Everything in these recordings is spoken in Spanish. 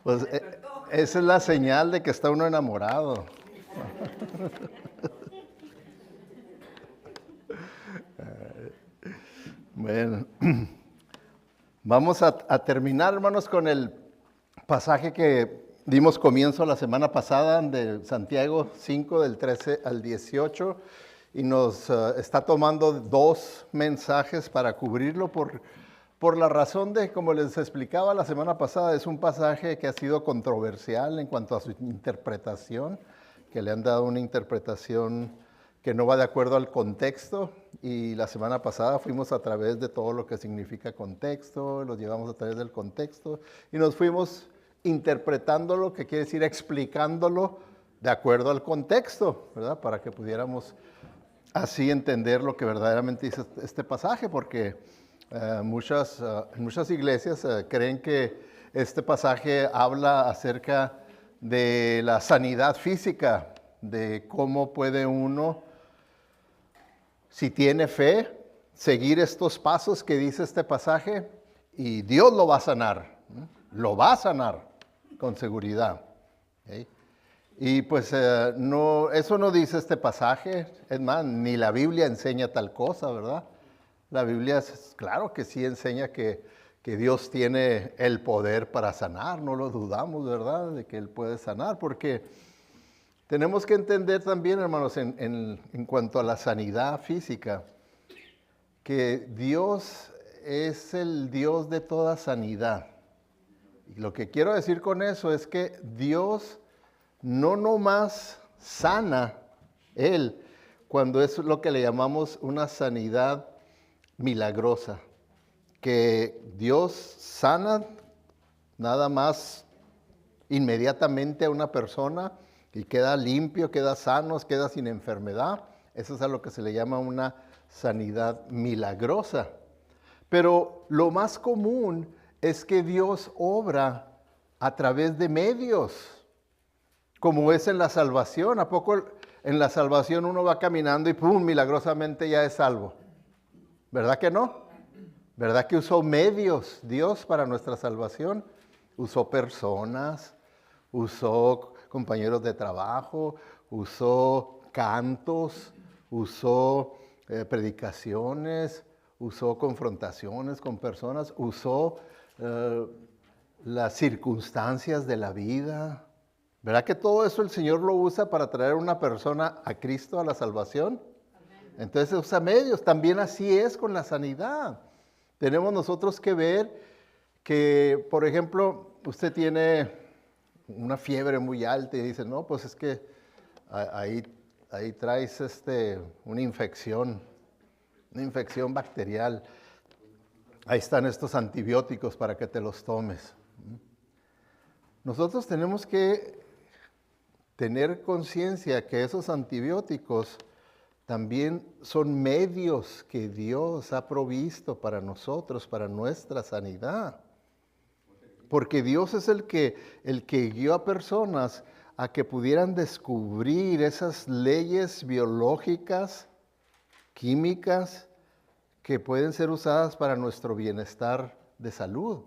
Pues esa es la señal de que está uno enamorado. Bueno, vamos a terminar, hermanos, con el pasaje que dimos comienzo la semana pasada de Santiago 5, del 13 al 18, y nos está tomando dos mensajes para cubrirlo por la razón de, como les explicaba la semana pasada, es un pasaje que ha sido controversial en cuanto a su interpretación, que le han dado una interpretación que no va de acuerdo al contexto, y la semana pasada fuimos a través de todo lo que significa contexto, los llevamos a través del contexto, y nos fuimos interpretándolo, que quiere decir explicándolo de acuerdo al contexto, ¿verdad? Para que pudiéramos así entender lo que verdaderamente dice este pasaje, porque en muchas iglesias creen que este pasaje habla acerca de la sanidad física, de cómo puede uno, si tiene fe, seguir estos pasos que dice este pasaje y Dios lo va a sanar, ¿no? Lo va a sanar con seguridad. ¿Okay? Y pues no, eso no dice este pasaje, es más, ni la Biblia enseña tal cosa, ¿verdad? La Biblia, claro que sí enseña que Dios tiene el poder para sanar, no lo dudamos, ¿verdad? De que Él puede sanar, porque tenemos que entender también, hermanos, en cuanto a la sanidad física, que Dios es el Dios de toda sanidad. Y lo que quiero decir con eso es que Dios no nomás sana Él, cuando es lo que le llamamos una sanidad milagrosa, que Dios sana nada más inmediatamente a una persona y queda limpio, queda sano, queda sin enfermedad. Eso es a lo que se le llama una sanidad milagrosa. Pero lo más común es que Dios obra a través de medios, como es en la salvación. ¿A poco en la salvación uno va caminando y ¡pum!, milagrosamente ya es salvo? ¿Verdad que no? ¿Verdad que usó medios Dios para nuestra salvación? Usó personas, usó compañeros de trabajo, usó cantos, usó predicaciones, usó confrontaciones con personas, usó las circunstancias de la vida. ¿Verdad que todo eso el Señor lo usa para traer a una persona a Cristo, a la salvación? Entonces usa medios. También así es con la sanidad. Tenemos nosotros que ver que, por ejemplo, usted tiene una fiebre muy alta y dice, no, pues es que ahí traes una infección bacterial. Ahí están estos antibióticos para que te los tomes. Nosotros tenemos que tener conciencia que esos antibióticos también son medios que Dios ha provisto para nosotros, para nuestra sanidad. Porque Dios es el que guió a personas a que pudieran descubrir esas leyes biológicas, químicas, que pueden ser usadas para nuestro bienestar de salud.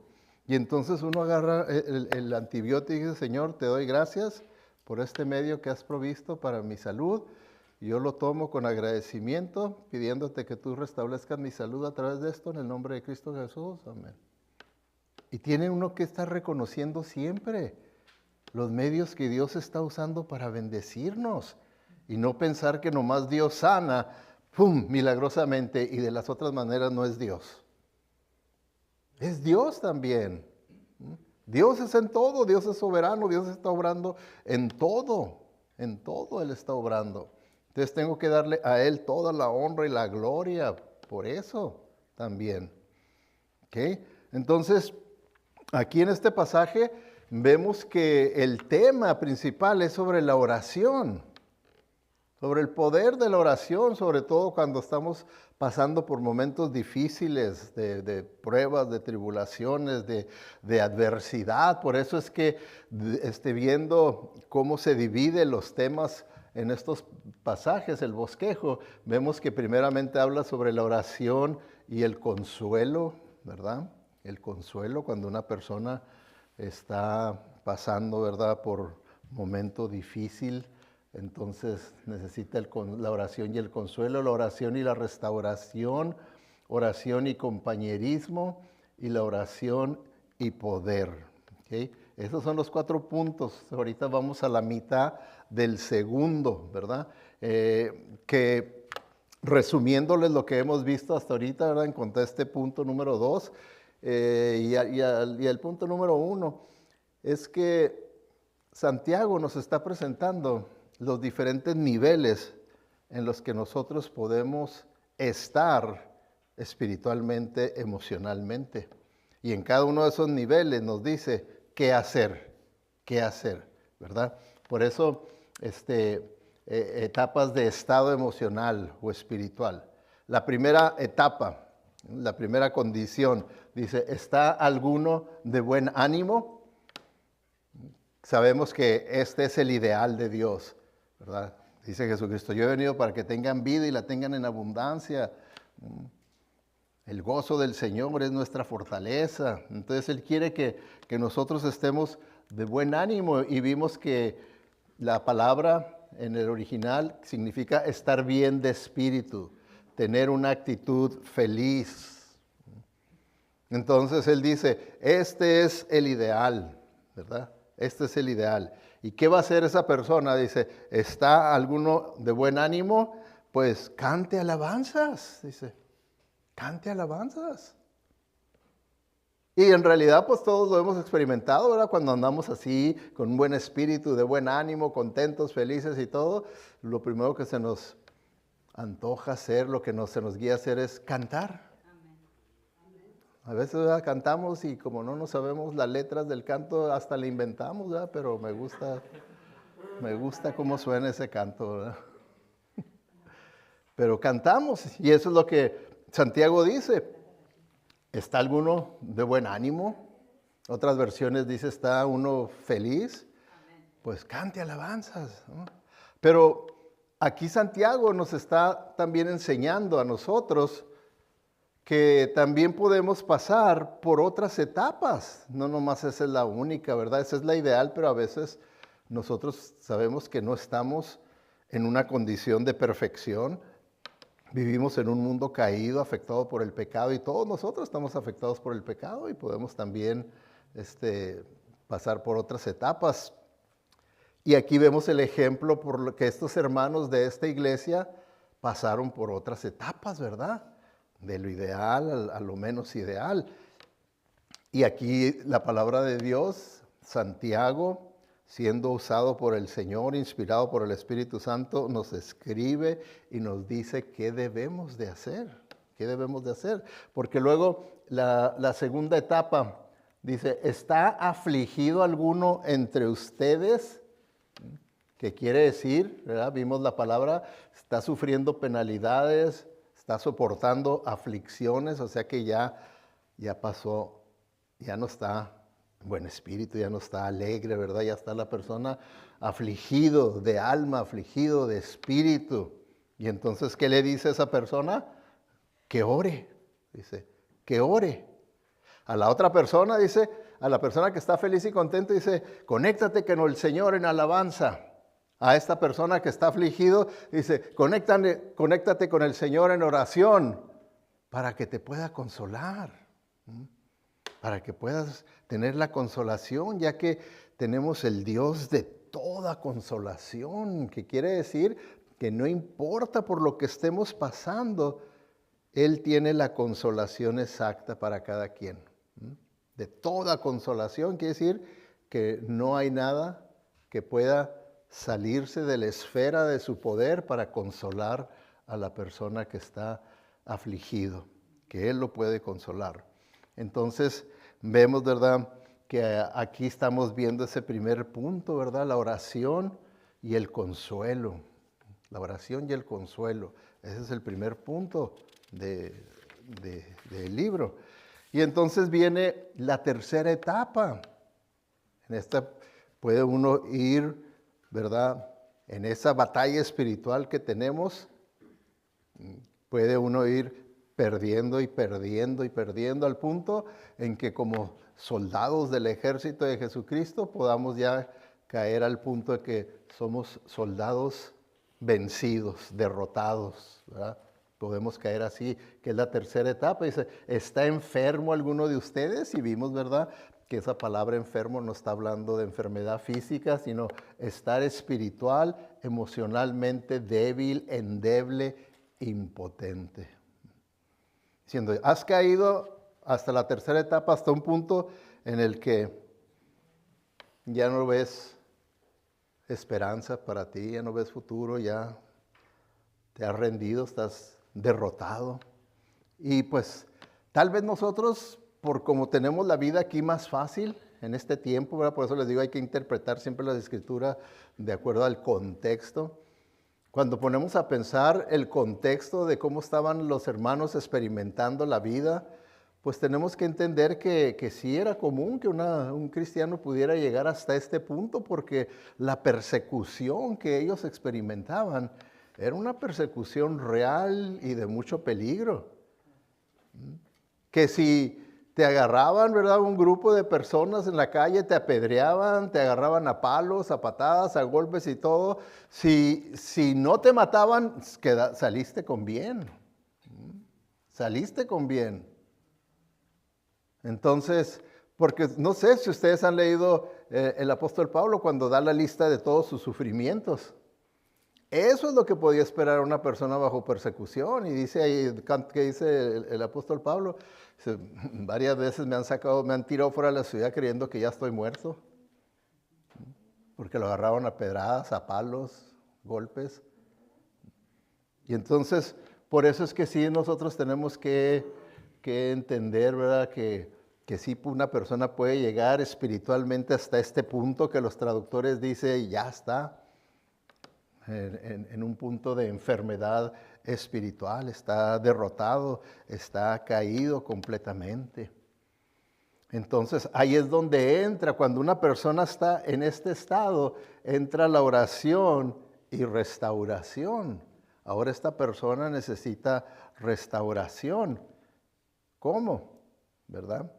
Y entonces uno agarra el antibiótico y dice, Señor, te doy gracias por este medio que has provisto para mi salud. Y yo lo tomo con agradecimiento, pidiéndote que tú restablezcas mi salud a través de esto, en el nombre de Cristo Jesús. Amén. Y tiene uno que estar reconociendo siempre los medios que Dios está usando para bendecirnos. Y no pensar que nomás Dios sana, ¡pum!, milagrosamente, y de las otras maneras no es Dios. Es Dios también. Dios es en todo, Dios es soberano, Dios está obrando en todo Él está obrando. Entonces tengo que darle a Él toda la honra y la gloria por eso también. ¿Okay? Entonces, aquí en este pasaje vemos que el tema principal es sobre la oración, sobre el poder de la oración, sobre todo cuando estamos pasando por momentos difíciles, de pruebas, de tribulaciones, de adversidad. Por eso es que viendo cómo se dividen los temas en estos pasajes, el bosquejo, vemos que primeramente habla sobre la oración y el consuelo, ¿verdad? El consuelo cuando una persona está pasando, ¿verdad?, por momento difícil. Entonces necesita la oración y el consuelo, la oración y la restauración, oración y compañerismo, y la oración y poder. ¿Okay? Esos son los 4 puntos. Ahorita vamos a la mitad del segundo, ¿verdad? Que resumiéndoles lo que hemos visto hasta ahorita, ¿verdad? Encontré este punto número 2 y el punto número 1 es que Santiago nos está presentando los diferentes niveles en los que nosotros podemos estar espiritualmente, emocionalmente. Y en cada uno de esos niveles nos dice qué hacer, ¿verdad? Por eso, etapas de estado emocional o espiritual. La primera etapa, la primera condición, dice, ¿está alguno de buen ánimo? Sabemos que este es el ideal de Dios, ¿verdad? Dice Jesucristo, yo he venido para que tengan vida y la tengan en abundancia. El gozo del Señor es nuestra fortaleza. Entonces Él quiere que nosotros estemos de buen ánimo, y vimos que la palabra en el original significa estar bien de espíritu, tener una actitud feliz. Entonces Él dice, este es el ideal, ¿verdad? Este es el ideal. ¿Y qué va a hacer esa persona? Dice, ¿está alguno de buen ánimo? Pues cante alabanzas, dice. Cante alabanzas. Y en realidad pues todos lo hemos experimentado, ¿verdad? Cuando andamos así, con un buen espíritu, de buen ánimo, contentos, felices y todo, lo primero que se nos antoja hacer, lo que se nos guía a hacer es cantar. A veces, ¿verdad?, cantamos y como no nos sabemos las letras del canto, hasta le inventamos, ¿verdad? Pero me gusta cómo suena ese canto, ¿verdad? Pero cantamos, y eso es lo que Santiago dice. ¿Está alguno de buen ánimo? Otras versiones dice, ¿está uno feliz? Pues cante alabanzas, ¿no? Pero aquí Santiago nos está también enseñando a nosotros que también podemos pasar por otras etapas. No nomás esa es la única, ¿verdad? Esa es la ideal, pero a veces nosotros sabemos que no estamos en una condición de perfección. Vivimos en un mundo caído, afectado por el pecado, y todos nosotros estamos afectados por el pecado, y podemos también pasar por otras etapas. Y aquí vemos el ejemplo por lo que estos hermanos de esta iglesia pasaron por otras etapas, ¿verdad? De lo ideal a lo menos ideal. Y aquí la palabra de Dios, Santiago, siendo usado por el Señor, inspirado por el Espíritu Santo, nos escribe y nos dice qué debemos de hacer. ¿Qué debemos de hacer? Porque luego la segunda etapa dice, ¿está afligido alguno entre ustedes? ¿Qué quiere decir? ¿Verdad? Vimos la palabra, está sufriendo penalidades, está soportando aflicciones, o sea que ya pasó, ya no está en buen espíritu, ya no está alegre, ¿verdad? Ya está la persona afligido de alma, afligido de espíritu. Y entonces, ¿qué le dice a esa persona? Que ore, dice, que ore. A la otra persona dice, a la persona que está feliz y contento, dice, conéctate con el Señor en alabanza. A esta persona que está afligido, dice, conéctate con el Señor en oración para que te pueda consolar, para que puedas tener la consolación, ya que tenemos el Dios de toda consolación, que quiere decir que no importa por lo que estemos pasando, Él tiene la consolación exacta para cada quien. De toda consolación, quiere decir que no hay nada que pueda salirse de la esfera de su poder para consolar a la persona que está afligido, que Él lo puede consolar. Entonces vemos, ¿verdad?, que aquí estamos viendo ese primer punto, ¿verdad?, la oración y el consuelo. La oración y el consuelo. Ese es el primer punto del libro. Y entonces viene la tercera etapa. En esta puede uno ir, ¿verdad?, en esa batalla espiritual que tenemos, puede uno ir perdiendo y perdiendo y perdiendo al punto en que como soldados del ejército de Jesucristo podamos ya caer al punto de que somos soldados vencidos, derrotados, ¿verdad? Podemos caer así, que es la tercera etapa. Dice, ¿está enfermo alguno de ustedes? Y vimos, ¿verdad?, que esa palabra enfermo no está hablando de enfermedad física, sino estar espiritual, emocionalmente débil, endeble, impotente. Diciendo, has caído hasta la tercera etapa, hasta un punto en el que ya no ves esperanza para ti, ya no ves futuro, ya te has rendido, estás derrotado. Y pues tal vez nosotros, por como tenemos la vida aquí más fácil en este tiempo, ¿verdad? Por eso les digo, hay que interpretar siempre la Escritura de acuerdo al contexto. Cuando ponemos a pensar el contexto de cómo estaban los hermanos experimentando la vida, pues tenemos que entender que sí era común que un cristiano pudiera llegar hasta este punto, porque la persecución que ellos experimentaban era una persecución real y de mucho peligro. Que si te agarraban, ¿verdad?, un grupo de personas en la calle, te apedreaban, te agarraban a palos, a patadas, a golpes y todo. Si no te mataban, saliste con bien. Saliste con bien. Entonces, porque no sé si ustedes han leído el apóstol Pablo cuando da la lista de todos sus sufrimientos. Eso es lo que podía esperar una persona bajo persecución. Y dice ahí, ¿qué dice el apóstol Pablo? Dice, varias veces me han tirado fuera de la ciudad creyendo que ya estoy muerto. Porque lo agarraron a pedradas, a palos, golpes. Y entonces, por eso es que sí nosotros tenemos que entender, ¿verdad?, que sí una persona puede llegar espiritualmente hasta este punto que los traductores dicen, ya está. En un punto de enfermedad espiritual, está derrotado, está caído completamente. Entonces ahí es donde entra, cuando una persona está en este estado, entra la oración y restauración. Ahora esta persona necesita restauración. ¿Cómo? ¿Verdad?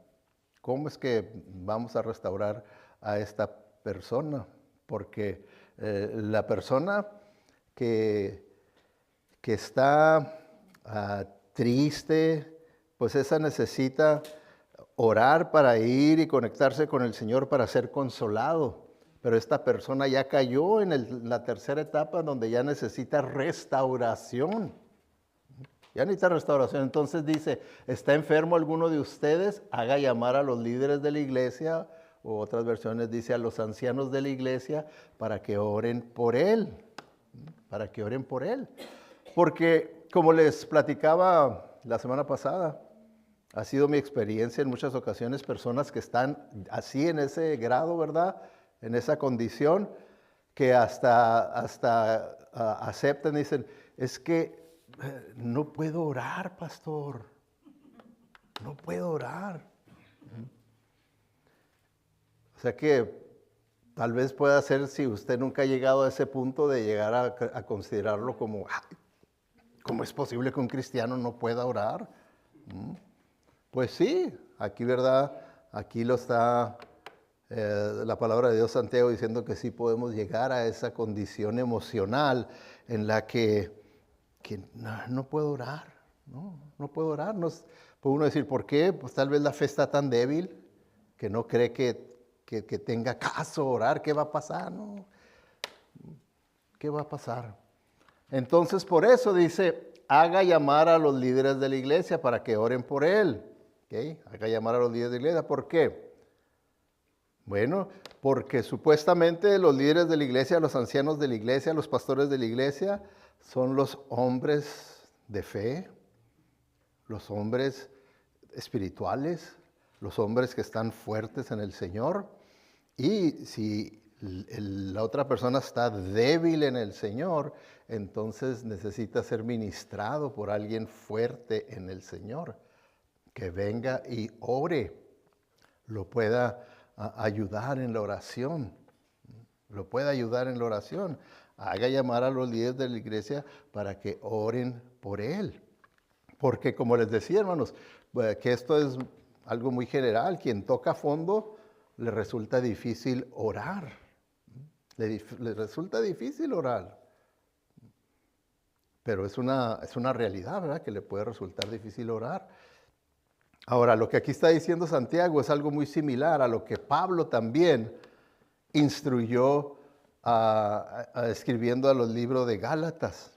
¿Cómo es que vamos a restaurar a esta persona? Porque la persona que está triste, pues esa necesita orar para ir y conectarse con el Señor para ser consolado. Pero esta persona ya cayó en la tercera etapa donde ya necesita restauración. Ya necesita restauración. Entonces dice, ¿está enfermo alguno de ustedes? Haga llamar a los líderes de la iglesia, o otras versiones dice a los ancianos de la iglesia, para que oren por él. Para que oren por él. Porque como les platicaba la semana pasada, ha sido mi experiencia en muchas ocasiones, personas que están así en ese grado, ¿verdad?, en esa condición, que hasta aceptan y dicen, es que no puedo orar, pastor, no puedo orar. O sea que tal vez pueda ser, si usted nunca ha llegado a ese punto de llegar a considerarlo como, ¿cómo es posible que un cristiano no pueda orar? Pues sí, aquí, ¿verdad? Aquí lo está la palabra de Dios, Santiago, diciendo que sí podemos llegar a esa condición emocional en la que no puedo orar, no puedo orar. Puede uno decir, ¿por qué? Pues tal vez la fe está tan débil que no cree que tenga caso orar. ¿Qué va a pasar? No. ¿Qué va a pasar? Entonces, por eso dice, haga llamar a los líderes de la iglesia para que oren por él. ¿Okay? Haga llamar a los líderes de la iglesia. ¿Por qué? Bueno, porque supuestamente los líderes de la iglesia, los ancianos de la iglesia, los pastores de la iglesia, son los hombres de fe, los hombres espirituales, los hombres que están fuertes en el Señor. Y si la otra persona está débil en el Señor, entonces necesita ser ministrado por alguien fuerte en el Señor, que venga y ore, lo pueda ayudar en la oración, haga llamar a los líderes de la iglesia para que oren por él. Porque como les decía, hermanos, que esto es algo muy general. Quien toca fondo le resulta difícil orar. Le resulta difícil orar. Pero es una realidad, ¿verdad? Que le puede resultar difícil orar. Ahora, lo que aquí está diciendo Santiago es algo muy similar a lo que Pablo también instruyó escribiendo a los libros de Gálatas.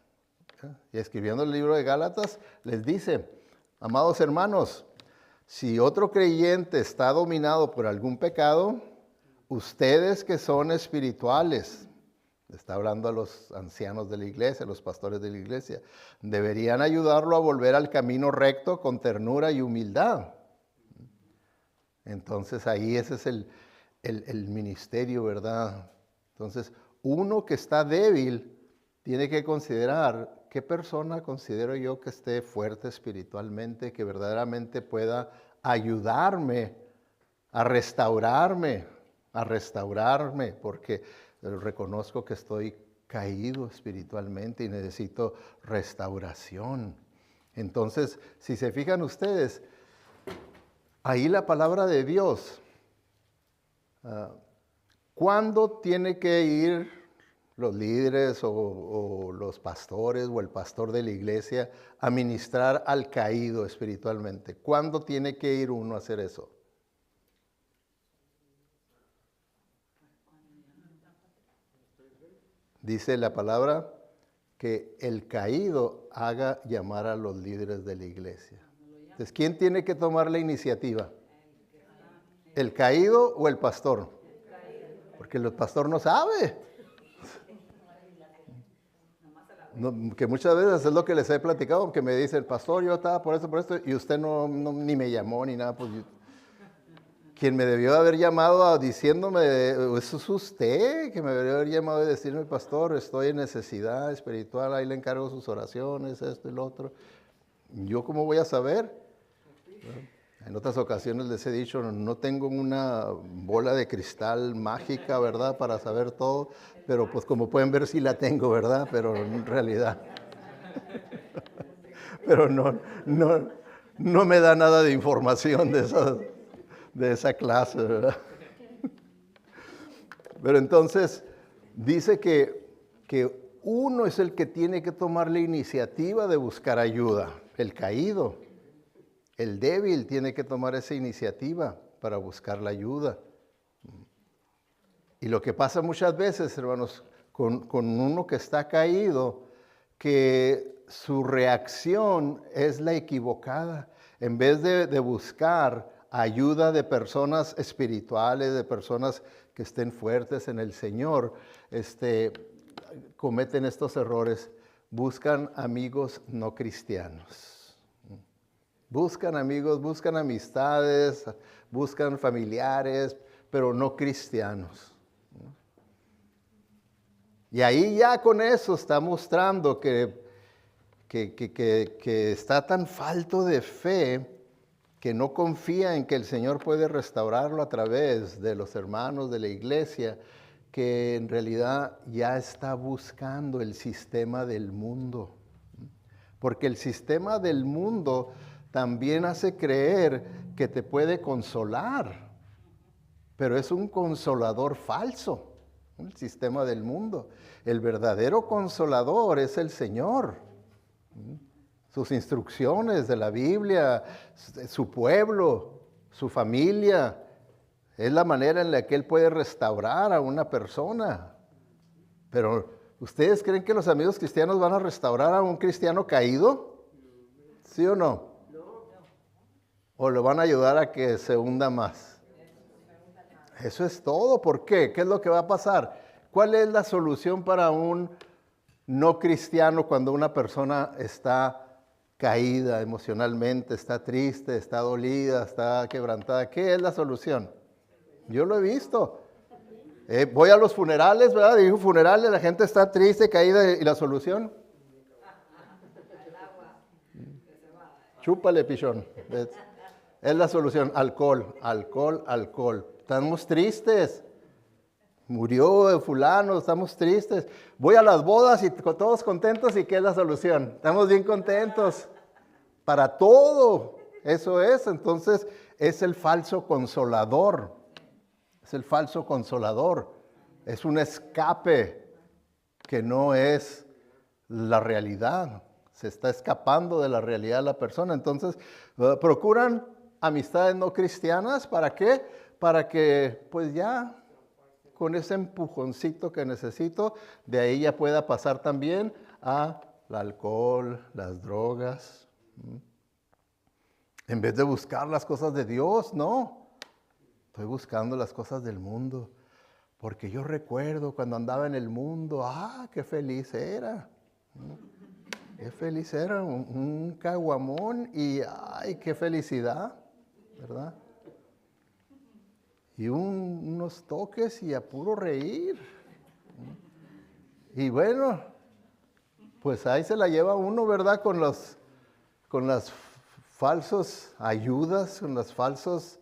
Y escribiendo el libro de Gálatas les dice: amados hermanos, si otro creyente está dominado por algún pecado, ustedes que son espirituales, está hablando a los ancianos de la iglesia, a los pastores de la iglesia, deberían ayudarlo a volver al camino recto con ternura y humildad. Entonces ahí ese es el ministerio, ¿verdad? Entonces uno que está débil tiene que considerar qué persona considero yo que esté fuerte espiritualmente, que verdaderamente pueda ayudarme a restaurarme, porque reconozco que estoy caído espiritualmente y necesito restauración. Entonces, si se fijan ustedes, ahí la palabra de Dios, ¿cuándo tiene que ir los líderes o los pastores o el pastor de la iglesia a ministrar al caído espiritualmente? ¿Cuándo tiene que ir uno a hacer eso? Dice la palabra que el caído haga llamar a los líderes de la iglesia. Entonces, ¿quién tiene que tomar la iniciativa? ¿El caído o el pastor? Porque el pastor no sabe. No, que muchas veces es lo que les he platicado, que me dice el pastor, yo estaba por esto, y usted ni me llamó ni nada. Pues quien me debió haber llamado diciéndome, eso es usted, que me debió haber llamado y decirme, pastor, estoy en necesidad espiritual, ahí le encargo sus oraciones, esto y lo otro. ¿Yo cómo voy a saber? En otras ocasiones les he dicho, no tengo una bola de cristal mágica, ¿verdad?, para saber todo, pero pues como pueden ver sí la tengo, ¿verdad?, pero en realidad, pero no me da nada de información de esa clase, ¿verdad? Pero entonces dice que uno es el que tiene que tomar la iniciativa de buscar ayuda, el caído. El débil tiene que tomar esa iniciativa para buscar la ayuda. Y lo que pasa muchas veces, hermanos, con uno que está caído, que su reacción es la equivocada. En vez de buscar ayuda de personas espirituales, de personas que estén fuertes en el Señor, cometen estos errores. Buscan amigos no cristianos. Buscan amigos, buscan amistades, buscan familiares, pero no cristianos. Y ahí ya con eso está mostrando que está tan falto de fe que no confía en que el Señor puede restaurarlo a través de los hermanos de la iglesia, que en realidad ya está buscando el sistema del mundo. Porque el sistema del mundo también hace creer que te puede consolar, pero es un consolador falso, el sistema del mundo. El verdadero consolador es el Señor. Sus instrucciones de la Biblia, su pueblo, su familia, es la manera en la que Él puede restaurar a una persona. Pero, ¿ustedes creen que los amigos cristianos van a restaurar a un cristiano caído? ¿Sí o no? ¿O lo van a ayudar a que se hunda más? Eso es todo. ¿Por qué? ¿Qué es lo que va a pasar? ¿Cuál es la solución para un no cristiano cuando una persona está caída emocionalmente, está triste, está dolida, está quebrantada? ¿Qué es la solución? Yo lo he visto. Voy a los funerales, ¿verdad? Digo funerales, la gente está triste, caída, ¿y la solución? Chúpale, pichón. Es la solución, alcohol, alcohol, alcohol. Estamos tristes. Murió fulano, estamos tristes. Voy a las bodas y todos contentos, ¿y qué es la solución? Estamos bien contentos. Para todo, eso es. Entonces, es el falso consolador. Es el falso consolador. Es un escape que no es la realidad. Se está escapando de la realidad de la persona. Entonces, procuran amistades no cristianas. ¿Para qué? Para que, pues ya, con ese empujoncito que necesito, de ahí ya pueda pasar también a el alcohol, las drogas. En vez de buscar las cosas de Dios, no. Estoy buscando las cosas del mundo. Porque yo recuerdo cuando andaba en el mundo, qué feliz era. Qué feliz era, un caguamón y ay, qué felicidad, ¿verdad? Y unos toques y a puro reír. Y bueno, pues ahí se la lleva uno, ¿verdad? Con las falsas ayudas, con los falsos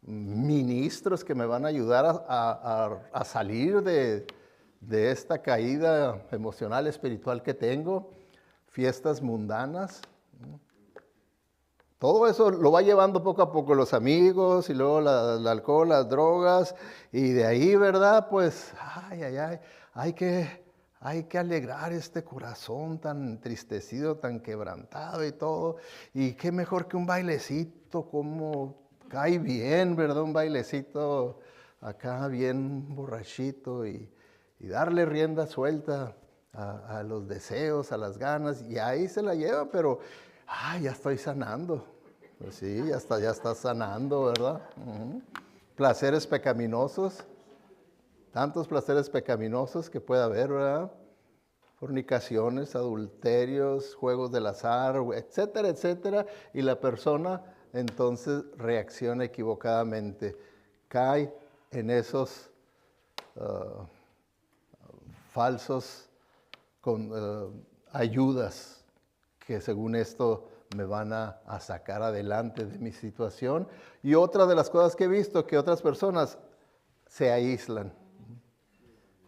ministros que me van a ayudar a salir de esta caída emocional, espiritual que tengo, fiestas mundanas. Todo eso lo va llevando poco a poco los amigos y luego el alcohol, las drogas y de ahí, ¿verdad? Pues, hay que alegrar este corazón tan entristecido, tan quebrantado y todo. Y qué mejor que un bailecito, como cae bien, ¿verdad? Un bailecito acá bien borrachito y darle rienda suelta a los deseos, a las ganas. Y ahí se la lleva, pero ya estoy sanando. Pues sí, ya está sanando, ¿verdad? Placeres pecaminosos. Tantos placeres pecaminosos que puede haber, ¿verdad? Fornicaciones, adulterios, juegos del azar, etcétera, etcétera. Y la persona entonces reacciona equivocadamente. Cae en esos falsos ayudas que según esto me van a sacar adelante de mi situación. Y otra de las cosas que he visto, que otras personas se aíslan.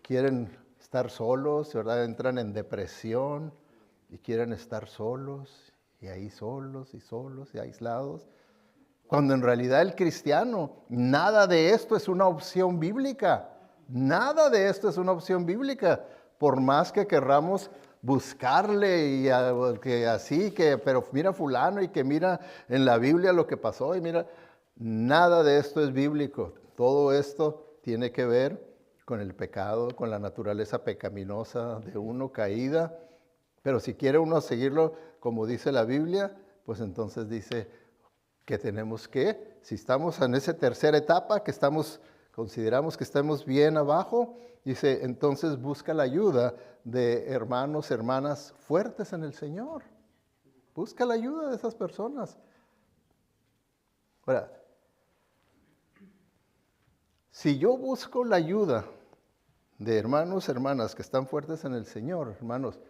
Quieren estar solos, ¿verdad? Entran en depresión y quieren estar solos y ahí solos y aislados. Cuando en realidad el cristiano, nada de esto es una opción bíblica. Nada de esto es una opción bíblica. Por más que querramos buscarle y pero mira fulano y que mira en la Biblia lo que pasó y mira, nada de esto es bíblico. Todo esto tiene que ver con el pecado, con la naturaleza pecaminosa de uno caída. Pero si quiere uno seguirlo como dice la Biblia, pues entonces dice que tenemos que, si estamos en esa tercera etapa, consideramos que estamos bien abajo, dice, entonces busca la ayuda de hermanos, hermanas fuertes en el Señor. Busca la ayuda de esas personas. Ahora, si yo busco la ayuda de hermanos, hermanas que están fuertes en el Señor, hermanos,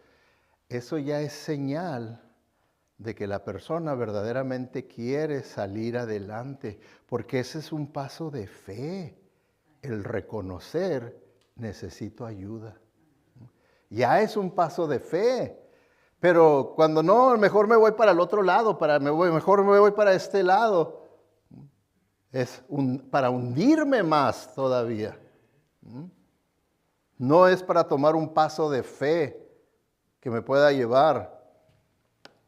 eso ya es señal de que la persona verdaderamente quiere salir adelante, porque ese es un paso de fe, el reconocer, necesito ayuda. Ya es un paso de fe, pero cuando no, mejor me voy para el otro lado, mejor me voy para este lado, es para hundirme más todavía. No es para tomar un paso de fe que me pueda llevar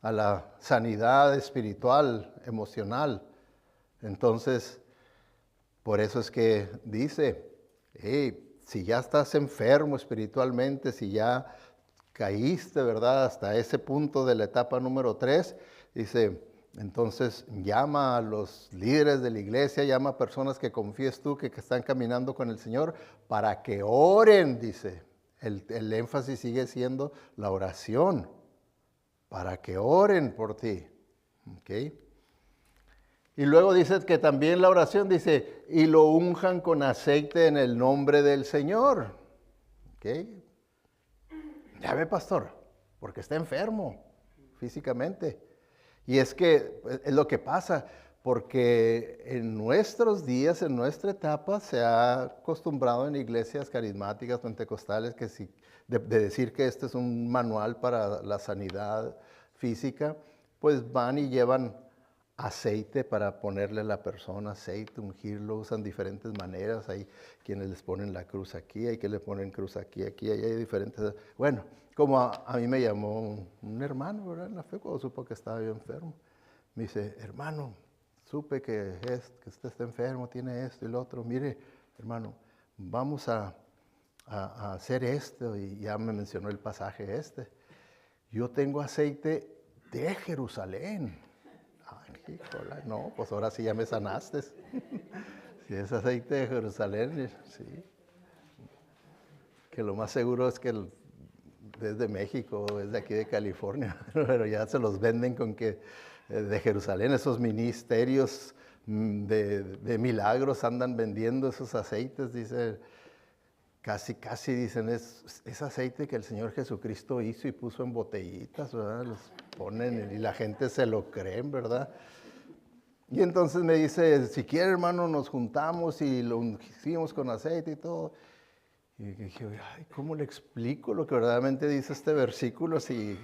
a la sanidad espiritual, emocional. Entonces, por eso es que dice, si ya estás enfermo espiritualmente, si ya caíste, ¿verdad? Hasta ese punto de la etapa número 3, dice, entonces llama a los líderes de la iglesia, llama a personas que confíes tú que están caminando con el Señor para que oren, dice. El énfasis sigue siendo la oración, para que oren por ti. ¿Okay? Y luego dice que también la oración dice, y lo unjan con aceite en el nombre del Señor. ¿Okay? Ya ve, pastor, porque está enfermo físicamente. Y es que es lo que pasa, porque en nuestros días, en nuestra etapa, se ha acostumbrado en iglesias carismáticas, pentecostales, de decir que este es un manual para la sanidad física, pues van y llevan aceite para ponerle a la persona, aceite, ungirlo, usan diferentes maneras. Hay quienes les ponen la cruz aquí, hay quienes le ponen cruz aquí, hay diferentes. Bueno, como a mí me llamó un hermano, ¿verdad? En la fe, cuando supo que estaba yo enfermo. Me dice, hermano, supe que usted está enfermo, tiene esto y lo otro. Mire, hermano, vamos a hacer esto. Y ya me mencionó el pasaje este. Yo tengo aceite de Jerusalén. Ay, híjole, no, pues ahora sí ya me sanaste. Si es aceite de Jerusalén, sí. Que lo más seguro es que es de México, es de aquí de California, pero ya se los venden con que de Jerusalén, esos ministerios de milagros andan vendiendo esos aceites, dice, casi dicen, es aceite que el Señor Jesucristo hizo y puso en botellitas, ¿verdad? Los ponen y la gente se lo cree, ¿verdad? Y entonces me dice, si quiere, hermano, nos juntamos y lo ungimos con aceite y todo. Y dije, ay, ¿cómo le explico lo que verdaderamente dice este versículo? Así,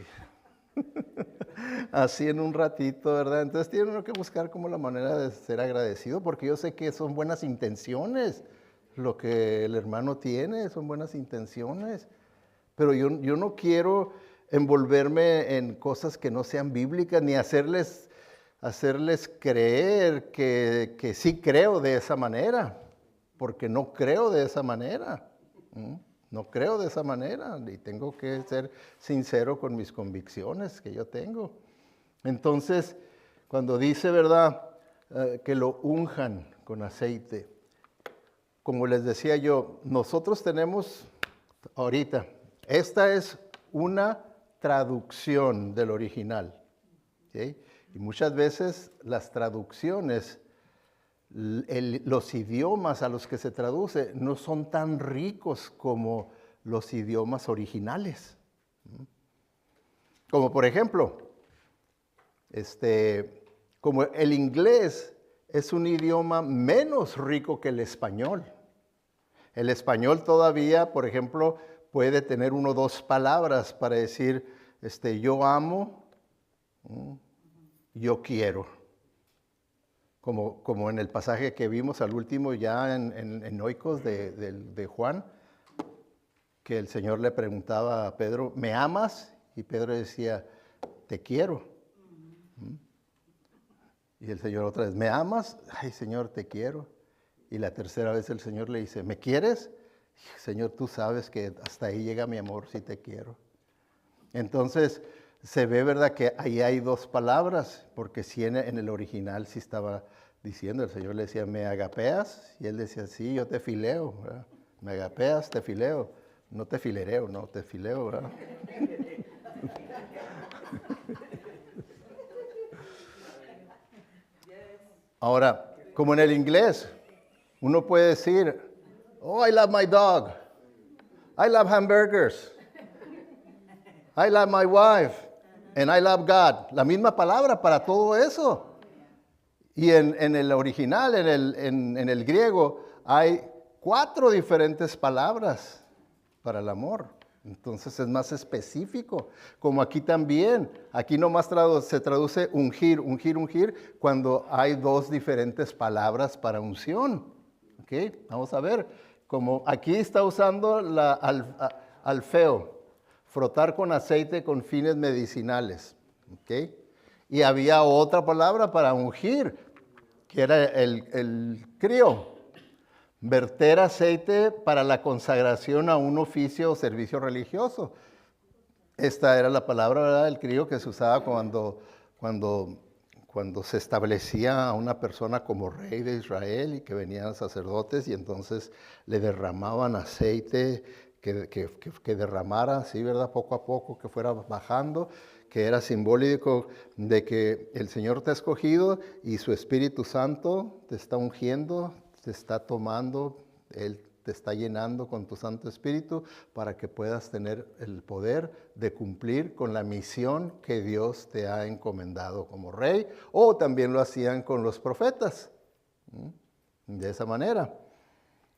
así en un ratito, ¿verdad? Entonces tiene uno que buscar como la manera de ser agradecido, porque yo sé que son buenas intenciones. Lo que el hermano tiene son buenas intenciones. Pero yo no quiero envolverme en cosas que no sean bíblicas, ni hacerles creer que sí creo de esa manera, porque no creo de esa manera. No creo de esa manera y tengo que ser sincero con mis convicciones que yo tengo. Entonces, cuando dice, ¿verdad?, que lo unjan con aceite, como les decía yo, nosotros tenemos ahorita, esta es una traducción del original, ¿sí? Y muchas veces las traducciones, los idiomas a los que se traduce no son tan ricos como los idiomas originales. Como por ejemplo, como el inglés es un idioma menos rico que el español. El español todavía, por ejemplo, puede tener 1 o 2 palabras para decir, yo amo, yo quiero. Como en el pasaje que vimos al último ya en Oikos de Juan, que el Señor le preguntaba a Pedro, ¿me amas? Y Pedro decía, te quiero. Y el Señor otra vez, ¿me amas? Ay, Señor, te quiero. Y la tercera vez el Señor le dice, ¿me quieres? Señor, tú sabes que hasta ahí llega mi amor, si te quiero. Entonces, se ve, ¿verdad?, que ahí hay 2 palabras, porque sí en el original sí estaba diciendo, el Señor le decía, ¿me agapeas? Y él decía, sí, yo te fileo, ¿verdad? ¿Me agapeas? Te fileo. No te filereo, no, te fileo, ¿verdad? Ahora, como en el inglés, uno puede decir, oh, I love my dog. I love hamburgers. I love my wife. And I love God. La misma palabra para todo eso. Y en el original, en el griego, hay 4 diferentes palabras para el amor. Entonces es más específico. Como aquí también. Aquí nomás se traduce ungir, ungir, ungir, cuando hay 2 diferentes palabras para unción. ¿Ok? Vamos a ver. Como aquí está usando alfeo. Frotar con aceite con fines medicinales. ¿Ok? Y había otra palabra para ungir, que era el crio. Verter aceite para la consagración a un oficio o servicio religioso. Esta era la palabra, ¿verdad?, el crio que se usaba cuando se establecía a una persona como rey de Israel y que venían sacerdotes y entonces le derramaban aceite que derramara así, ¿verdad?, poco a poco, que fuera bajando, que era simbólico de que el Señor te ha escogido y su Espíritu Santo te está ungiendo, te está tomando, Él te está llenando con tu Santo Espíritu para que puedas tener el poder de cumplir con la misión que Dios te ha encomendado como rey, o también lo hacían con los profetas, de esa manera,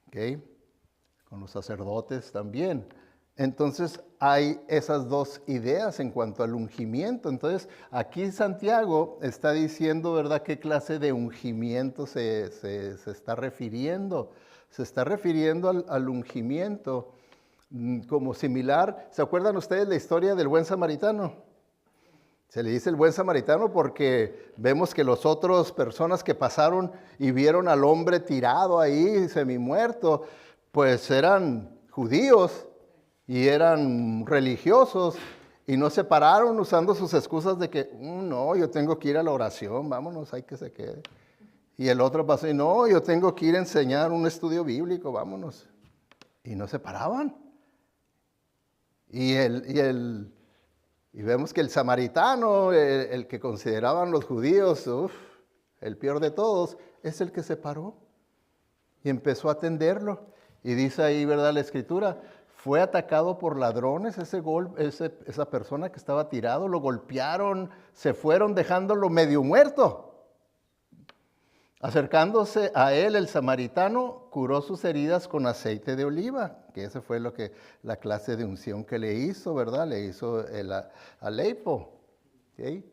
¿okay? Con los sacerdotes también. Entonces hay esas dos ideas en cuanto al ungimiento. Entonces aquí Santiago está diciendo, ¿verdad?, qué clase de ungimiento se está refiriendo. Se está refiriendo al ungimiento como similar. ¿Se acuerdan ustedes la historia del buen samaritano? Se le dice el buen samaritano porque vemos que las otras personas que pasaron y vieron al hombre tirado ahí, semimuerto, pues eran judíos y eran religiosos y no se pararon usando sus excusas de que, no, yo tengo que ir a la oración, vámonos, hay que se quede. Y el otro pasó y no, yo tengo que ir a enseñar un estudio bíblico, vámonos. Y no se paraban. Y vemos que el samaritano, el que consideraban los judíos, el peor de todos, es el que se paró y empezó a atenderlo. Y dice ahí, ¿verdad?, la escritura, fue atacado por ladrones, esa persona que estaba tirado, lo golpearon, se fueron dejándolo medio muerto. Acercándose a él, el samaritano curó sus heridas con aceite de oliva, que ese fue la clase de unción que le hizo, ¿verdad? Le hizo el aleipo. ¿Okay?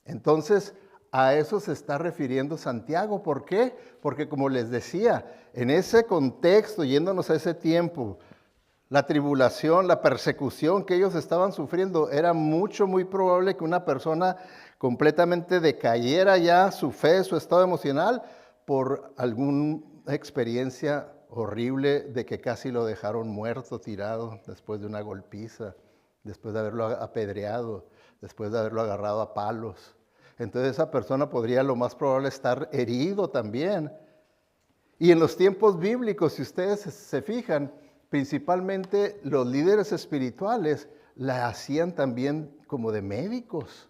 Entonces, a eso se está refiriendo Santiago. ¿Por qué? Porque como les decía, en ese contexto, yéndonos a ese tiempo, la tribulación, la persecución que ellos estaban sufriendo, era muy probable que una persona completamente decayera ya su fe, su estado emocional, por alguna experiencia horrible de que casi lo dejaron muerto, tirado, después de una golpiza, después de haberlo apedreado, después de haberlo agarrado a palos. Entonces esa persona podría lo más probable estar herido también. Y en los tiempos bíblicos, si ustedes se fijan, principalmente los líderes espirituales la hacían también como de médicos.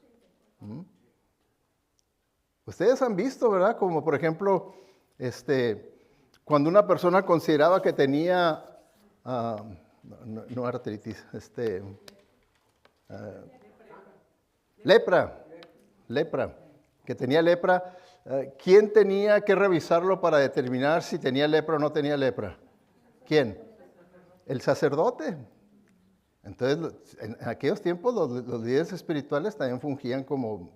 Ustedes han visto, ¿verdad? Como por ejemplo, cuando una persona consideraba que tenía, no artritis, lepra, que tenía lepra, ¿quién tenía que revisarlo para determinar si tenía lepra o no tenía lepra? ¿Quién? El sacerdote. Entonces, en aquellos tiempos los líderes espirituales también fungían como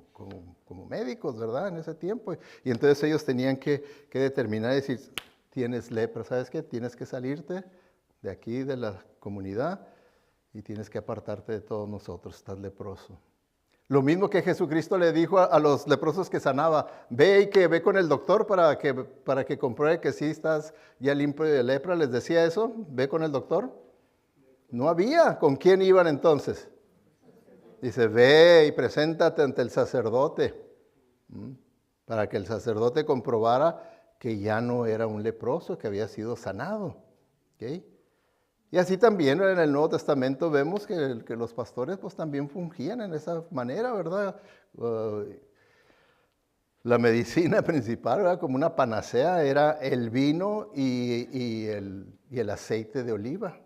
médicos, ¿verdad? En ese tiempo. Y entonces ellos tenían que determinar y decir, tienes lepra, ¿sabes qué? Tienes que salirte de aquí, de la comunidad, y tienes que apartarte de todos nosotros, estás leproso. Lo mismo que Jesucristo le dijo a los leprosos que sanaba, ve con el doctor para que compruebe que sí estás ya limpio de lepra. Les decía eso, ve con el doctor. No había. ¿Con quién iban entonces? Dice, ve y preséntate ante el sacerdote, para que el sacerdote comprobara que ya no era un leproso, que había sido sanado. ¿Okay? Y así también en el Nuevo Testamento vemos que los pastores pues también fungían en esa manera, ¿verdad? La medicina principal, ¿verdad?, como una panacea, era el vino y el aceite de oliva.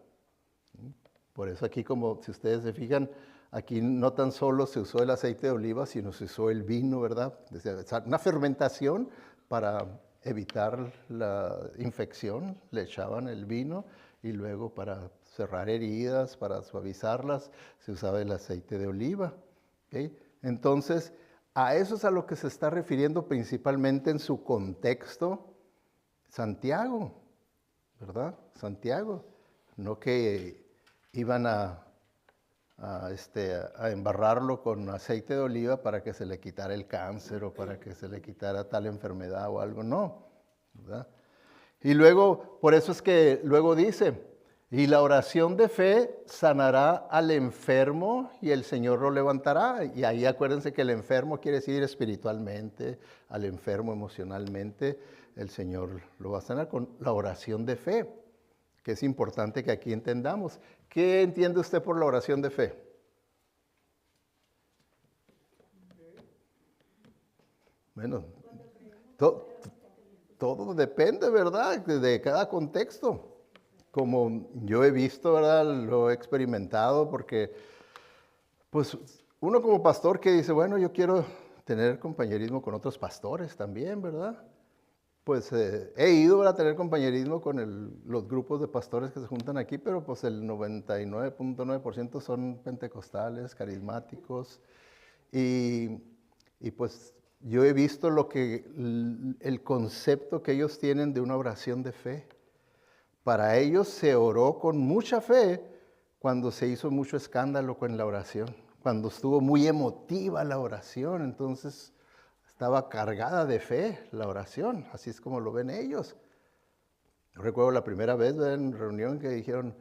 Por eso aquí, como si ustedes se fijan, aquí no tan solo se usó el aceite de oliva, sino se usó el vino, ¿verdad? Una fermentación para evitar la infección, le echaban el vino y luego para cerrar heridas, para suavizarlas, se usaba el aceite de oliva. ¿Okay? Entonces, a eso es a lo que se está refiriendo principalmente en su contexto Santiago, ¿verdad? Santiago, no que iban a embarrarlo con aceite de oliva para que se le quitara el cáncer o para que se le quitara tal enfermedad o algo, no, ¿verdad? Y luego, por eso es que luego dice, y la oración de fe sanará al enfermo y el Señor lo levantará. Y ahí acuérdense que el enfermo quiere decir espiritualmente, al enfermo emocionalmente, el Señor lo va a sanar con la oración de fe, que es importante que aquí entendamos. ¿Qué entiende usted por la oración de fe? Bueno, todo depende, ¿verdad?, de cada contexto. Como yo he visto, ¿verdad?, lo he experimentado, porque pues uno como pastor que dice, bueno, yo quiero tener compañerismo con otros pastores también, ¿verdad? Pues he ido a tener compañerismo con los grupos de pastores que se juntan aquí, pero pues el 99.9% son pentecostales, carismáticos, y, y pues yo he visto el concepto que ellos tienen de una oración de fe. Para ellos se oró con mucha fe cuando se hizo mucho escándalo con la oración, cuando estuvo muy emotiva la oración, entonces estaba cargada de fe la oración, así es como lo ven ellos. Yo recuerdo la primera vez en reunión que dijeron,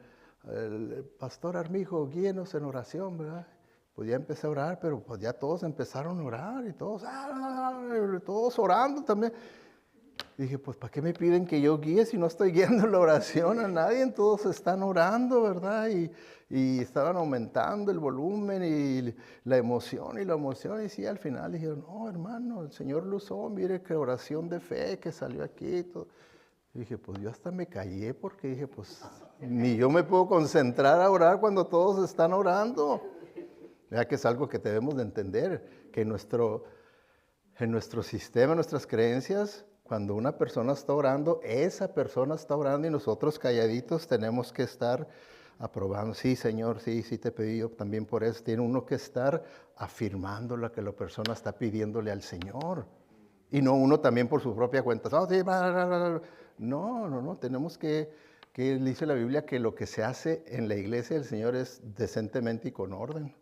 el pastor Armijo, guíenos en oración, ¿verdad? Pues ya empecé a orar, pero pues ya todos empezaron a orar y todos orando también. Dije, pues ¿para qué me piden que yo guíe si no estoy guiando la oración a nadie? Todos están orando, ¿verdad? Y estaban aumentando el volumen y la emoción. Y sí, al final dijeron, no, hermano, el Señor lo usó, mire qué oración de fe que salió aquí. Todo. Y dije, pues yo hasta me callé porque dije, pues ni yo me puedo concentrar a orar cuando todos están orando. Vea que es algo que debemos de entender, que en nuestro sistema, nuestras creencias, cuando una persona está orando, esa persona está orando y nosotros calladitos tenemos que estar aprobando. Sí, Señor, sí te pedí yo también por eso. Tiene uno que estar afirmando lo que la persona está pidiéndole al Señor. Y no uno también por su propia cuenta. Oh, sí, no, tenemos que dice la Biblia que lo que se hace en la iglesia del Señor es decentemente y con orden.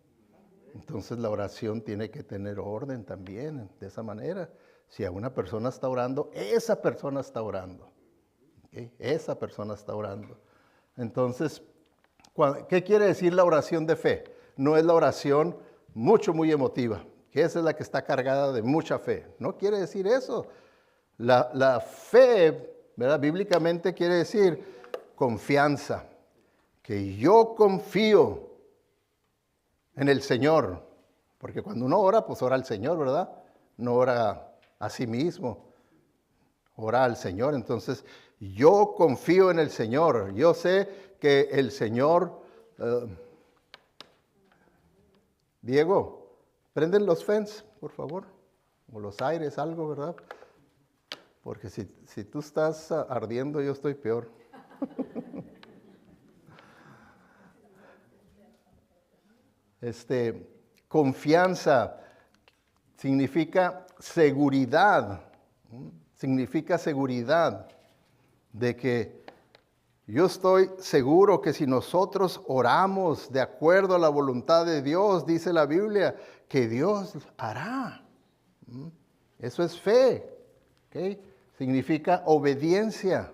Entonces la oración tiene que tener orden también, de esa manera. Si a una persona está orando, esa persona está orando. ¿Okay? Esa persona está orando. Entonces, ¿qué quiere decir la oración de fe? No es la oración muy emotiva, que esa es la que está cargada de mucha fe. No quiere decir eso. La fe, ¿verdad? Bíblicamente quiere decir confianza, que yo confío en el Señor, porque cuando uno ora, pues ora al Señor, ¿verdad? No ora a sí mismo, ora al Señor. Entonces, yo confío en el Señor. Yo sé que el Señor... Diego, prenden los fans, por favor, o los aires, algo, ¿verdad? Porque si tú estás ardiendo, yo estoy peor. Confianza significa seguridad de que yo estoy seguro que si nosotros oramos de acuerdo a la voluntad de Dios, dice la Biblia, que Dios hará. Eso es fe, ¿okay? Significa obediencia.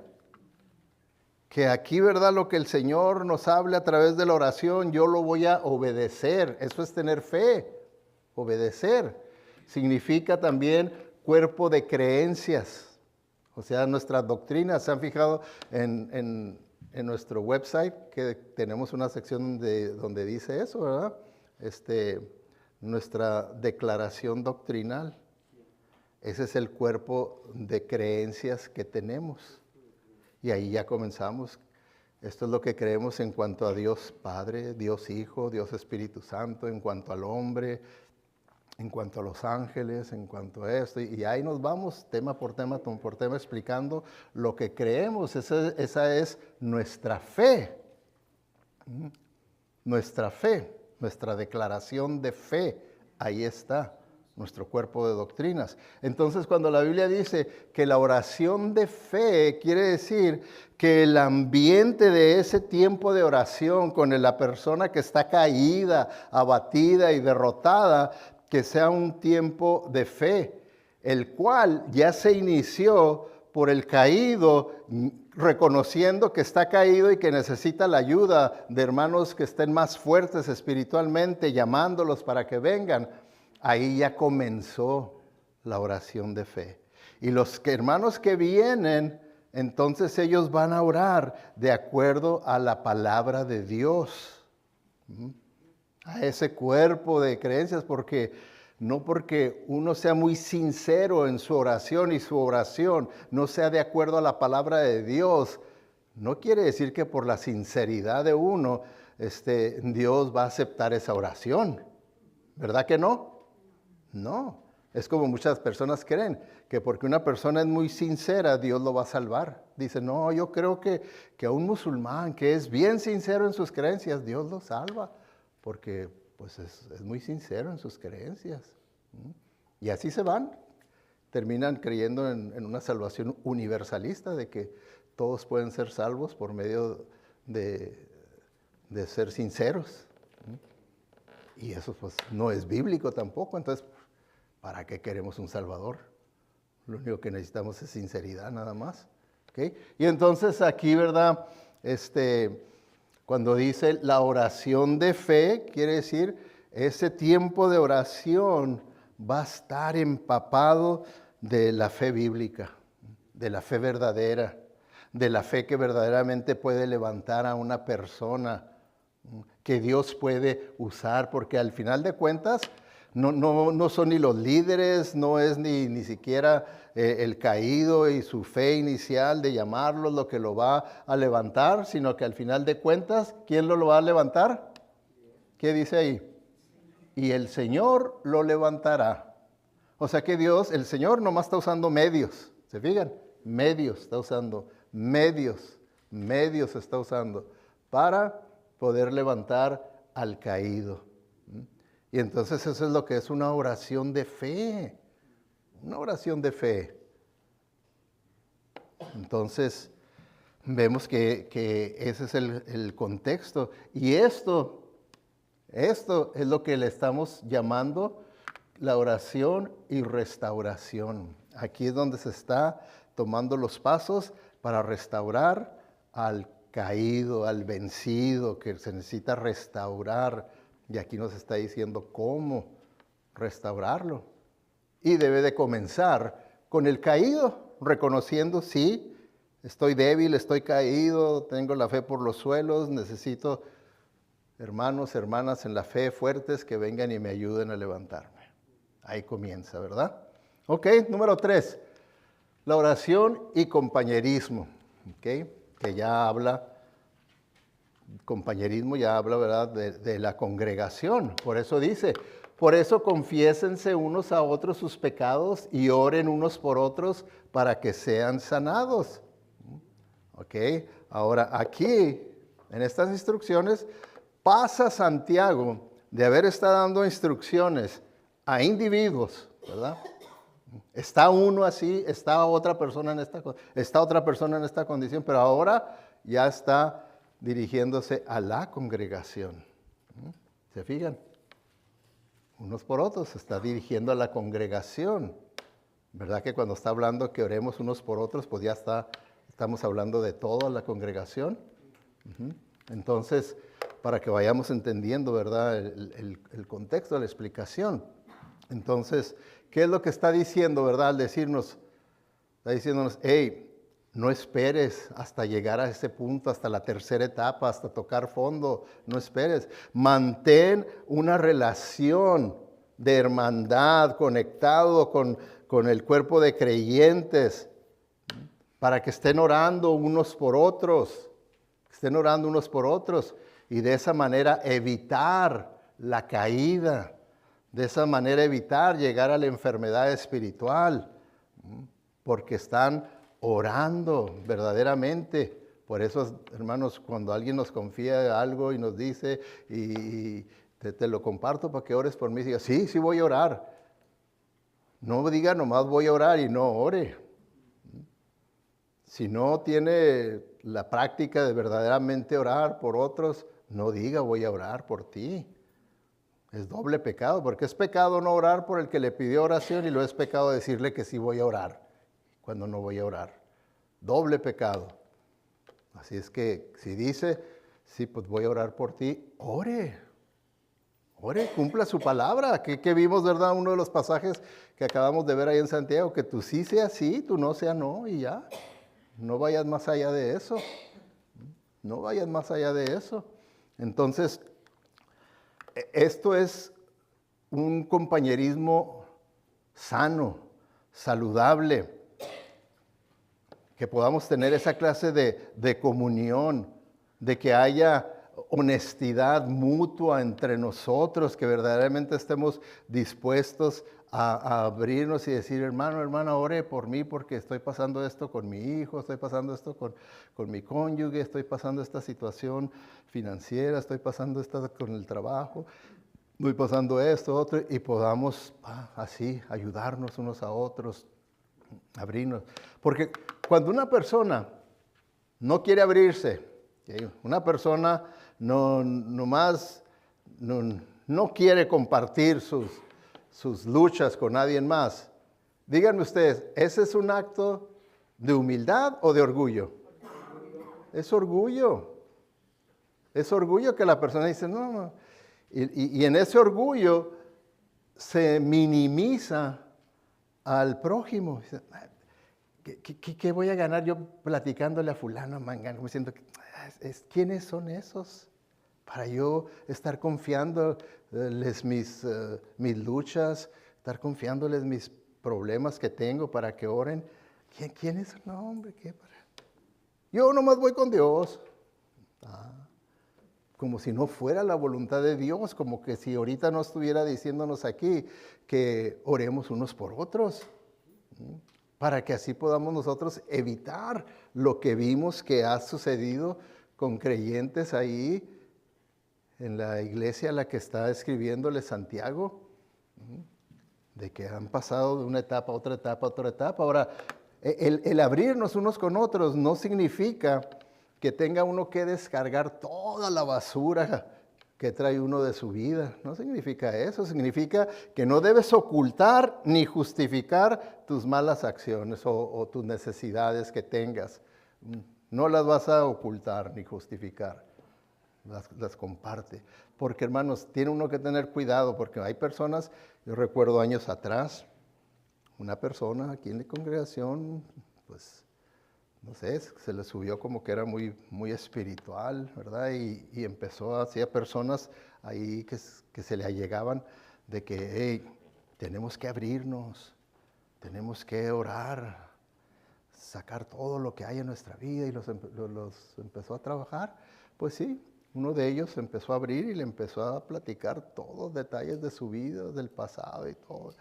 Que aquí, ¿verdad? Lo que el Señor nos hable a través de la oración, yo lo voy a obedecer. Eso es tener fe, obedecer. Significa también cuerpo de creencias. O sea, nuestras doctrinas. ¿Se han fijado en nuestro website que tenemos una sección donde dice eso, ¿verdad? Nuestra declaración doctrinal. Ese es el cuerpo de creencias que tenemos. Y ahí ya comenzamos. Esto es lo que creemos en cuanto a Dios Padre, Dios Hijo, Dios Espíritu Santo, en cuanto al hombre, en cuanto a los ángeles, en cuanto a esto. Y ahí nos vamos tema por tema explicando lo que creemos. Esa es nuestra fe. Nuestra fe, nuestra declaración de fe. Ahí está nuestro cuerpo de doctrinas. Entonces, cuando la Biblia dice que la oración de fe quiere decir que el ambiente de ese tiempo de oración con la persona que está caída, abatida y derrotada, que sea un tiempo de fe, el cual ya se inició por el caído, reconociendo que está caído y que necesita la ayuda de hermanos que estén más fuertes espiritualmente, llamándolos para que vengan. Ahí ya comenzó la oración de fe. Y los hermanos que vienen, entonces ellos van a orar de acuerdo a la palabra de Dios. A ese cuerpo de creencias, no porque uno sea muy sincero en su oración y su oración no sea de acuerdo a la palabra de Dios, no quiere decir que por la sinceridad de uno, Dios va a aceptar esa oración. ¿Verdad que no? No, Es como muchas personas creen, que porque una persona es muy sincera, Dios lo va a salvar. Dicen, no, yo creo que a un musulmán que es bien sincero en sus creencias, Dios lo salva, porque pues es muy sincero en sus creencias. Y así se van, terminan creyendo en una salvación universalista, de que todos pueden ser salvos por medio de ser sinceros. Y eso pues no es bíblico tampoco, entonces, ¿para qué queremos un Salvador? Lo único que necesitamos es sinceridad nada más. ¿Okay? Y entonces aquí, ¿verdad? Cuando dice la oración de fe, quiere decir ese tiempo de oración va a estar empapado de la fe bíblica, de la fe verdadera, de la fe que verdaderamente puede levantar a una persona, que Dios puede usar, porque al final de cuentas no son ni los líderes, no es ni siquiera el caído y su fe inicial de llamarlos lo que lo va a levantar, sino que al final de cuentas, ¿quién lo va a levantar? ¿Qué dice ahí? Y el Señor lo levantará. O sea que Dios, el Señor nomás está usando medios, ¿se fijan? Medios está usando, medios está usando para poder levantar al caído. Y entonces eso es lo que es una oración de fe, una oración de fe. Entonces vemos que ese es el contexto. Y esto es lo que le estamos llamando la oración y restauración. Aquí es donde se está tomando los pasos para restaurar al caído, al vencido, que se necesita restaurar. Y aquí nos está diciendo cómo restaurarlo. Y debe de comenzar con el caído, reconociendo, sí, estoy débil, estoy caído, tengo la fe por los suelos, necesito hermanos, hermanas en la fe fuertes que vengan y me ayuden a levantarme. Ahí comienza, ¿verdad? Ok, número 3, la oración y compañerismo, ¿okay? Que ya habla, compañerismo ya habla, ¿verdad?, de la congregación. Por eso dice, por eso confiésense unos a otros sus pecados y oren unos por otros para que sean sanados. Ok, ahora aquí, en estas instrucciones, pasa Santiago de haber estado dando instrucciones a individuos, ¿verdad? Está uno así, está otra persona en esta condición, pero ahora ya está dirigiéndose a la congregación. ¿Se fijan? Unos por otros, se está dirigiendo a la congregación. ¿Verdad que cuando está hablando que oremos unos por otros, pues ya estamos hablando de toda la congregación? Entonces, para que vayamos entendiendo, ¿verdad?, el contexto de la explicación. Entonces, ¿qué es lo que está diciendo, verdad? Al decirnos, está diciéndonos, hey, no esperes hasta llegar a ese punto, hasta la tercera etapa, hasta tocar fondo, no esperes. Mantén una relación de hermandad, conectado con el cuerpo de creyentes, para que estén orando unos por otros, y de esa manera evitar la caída, de esa manera evitar llegar a la enfermedad espiritual, porque están orando verdaderamente. Por eso, hermanos, cuando alguien nos confía algo y nos dice, y te lo comparto para que ores por mí, diga, sí, voy a orar. No diga nomás voy a orar y no ore. Si no tiene la práctica de verdaderamente orar por otros, no diga voy a orar por ti. Es doble pecado, porque es pecado no orar por el que le pidió oración y luego es pecado decirle que sí voy a orar cuando no voy a orar. Doble pecado. Así es que si dice, sí, pues voy a orar por ti, ore, cumpla su palabra. Que vimos, ¿verdad? Uno de los pasajes que acabamos de ver ahí en Santiago, que tú sí sea sí, tú no sea no, y ya. No vayas más allá de eso. No vayas más allá de eso. Entonces, esto es un compañerismo sano, saludable, que podamos tener esa clase de comunión, de que haya honestidad mutua entre nosotros, que verdaderamente estemos dispuestos a abrirnos y decir, hermano, hermana, ore por mí porque estoy pasando esto con mi hijo, estoy pasando esto con mi cónyuge, estoy pasando esta situación financiera, estoy pasando esto con el trabajo, estoy pasando esto, otro, y podamos así ayudarnos unos a otros, abrirnos. Porque cuando una persona no quiere abrirse, ¿sí? Una persona no quiere compartir sus luchas con nadie más. Díganme ustedes, ¿ese es un acto de humildad o de orgullo? Es orgullo. Es orgullo que la persona dice, no. Y en ese orgullo se minimiza al prójimo. ¿Qué voy a ganar yo platicándole a fulano, mangano? Como diciendo, ¿quiénes son esos? Para yo estar confiándoles mis luchas, estar confiándoles mis problemas que tengo para que oren. ¿Quién es? No, hombre, ¿qué? Yo nomás voy con Dios. Como si no fuera la voluntad de Dios, como que si ahorita no estuviera diciéndonos aquí que oremos unos por otros, para que así podamos nosotros evitar lo que vimos que ha sucedido con creyentes ahí en la iglesia a la que está escribiéndole Santiago, de que han pasado de una etapa a otra etapa a otra etapa. Ahora, el abrirnos unos con otros no significa que tenga uno que descargar toda la basura que trae uno de su vida. No significa eso, significa que no debes ocultar ni justificar tus malas acciones o tus necesidades que tengas. No las vas a ocultar ni justificar, las comparte. Porque hermanos, tiene uno que tener cuidado porque hay personas, yo recuerdo años atrás, una persona aquí en la congregación, pues no sé, se le subió como que era muy, muy espiritual, ¿verdad? Y empezó hacia personas ahí que se le allegaban de que, hey, tenemos que abrirnos, tenemos que orar, sacar todo lo que hay en nuestra vida, y los empezó a trabajar. Pues sí, uno de ellos se empezó a abrir y le empezó a platicar todos los detalles de su vida, del pasado y todo.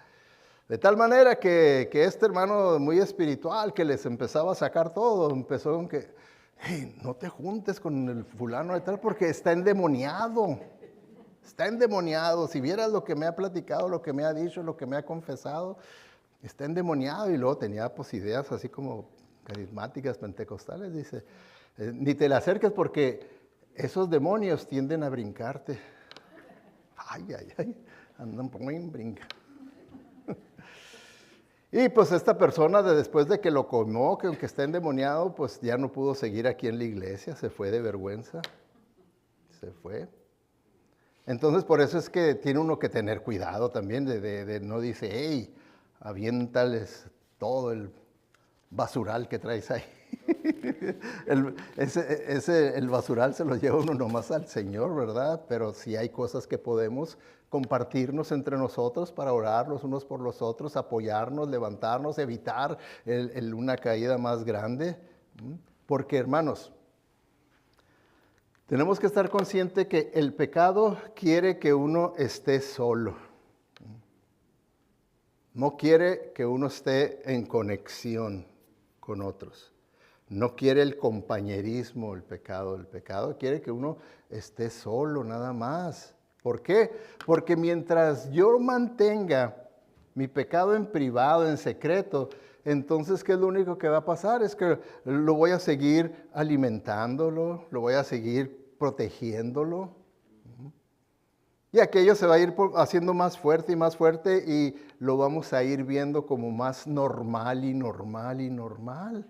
De tal manera que este hermano muy espiritual que les empezaba a sacar todo, empezó con que, hey, no te juntes con el fulano de tal porque está endemoniado. Está endemoniado. Si vieras lo que me ha platicado, lo que me ha dicho, lo que me ha confesado, está endemoniado. Y luego tenía pues ideas así como carismáticas, pentecostales. Dice, ni te le acerques porque esos demonios tienden a brincarte. Ay, andan brinca. Y pues esta persona después de que lo comió, que aunque está endemoniado, pues ya no pudo seguir aquí en la iglesia, se fue de vergüenza, se fue. Entonces por eso es que tiene uno que tener cuidado también de no dice, hey, aviéntales todo el basural que traes ahí. el basural se lo lleva uno nomás al Señor, ¿verdad? Pero sí hay cosas que podemos compartirnos entre nosotros para orar los unos por los otros, apoyarnos, levantarnos, evitar una caída más grande. Porque, hermanos, tenemos que estar conscientes que el pecado quiere que uno esté solo. No quiere que uno esté en conexión con otros. No quiere el compañerismo, el pecado. El pecado quiere que uno esté solo nada más. ¿Por qué? Porque mientras yo mantenga mi pecado en privado, en secreto, entonces, ¿qué es lo único que va a pasar? Es que lo voy a seguir alimentándolo, lo voy a seguir protegiéndolo. Y aquello se va a ir haciendo más fuerte y lo vamos a ir viendo como más normal y normal y normal.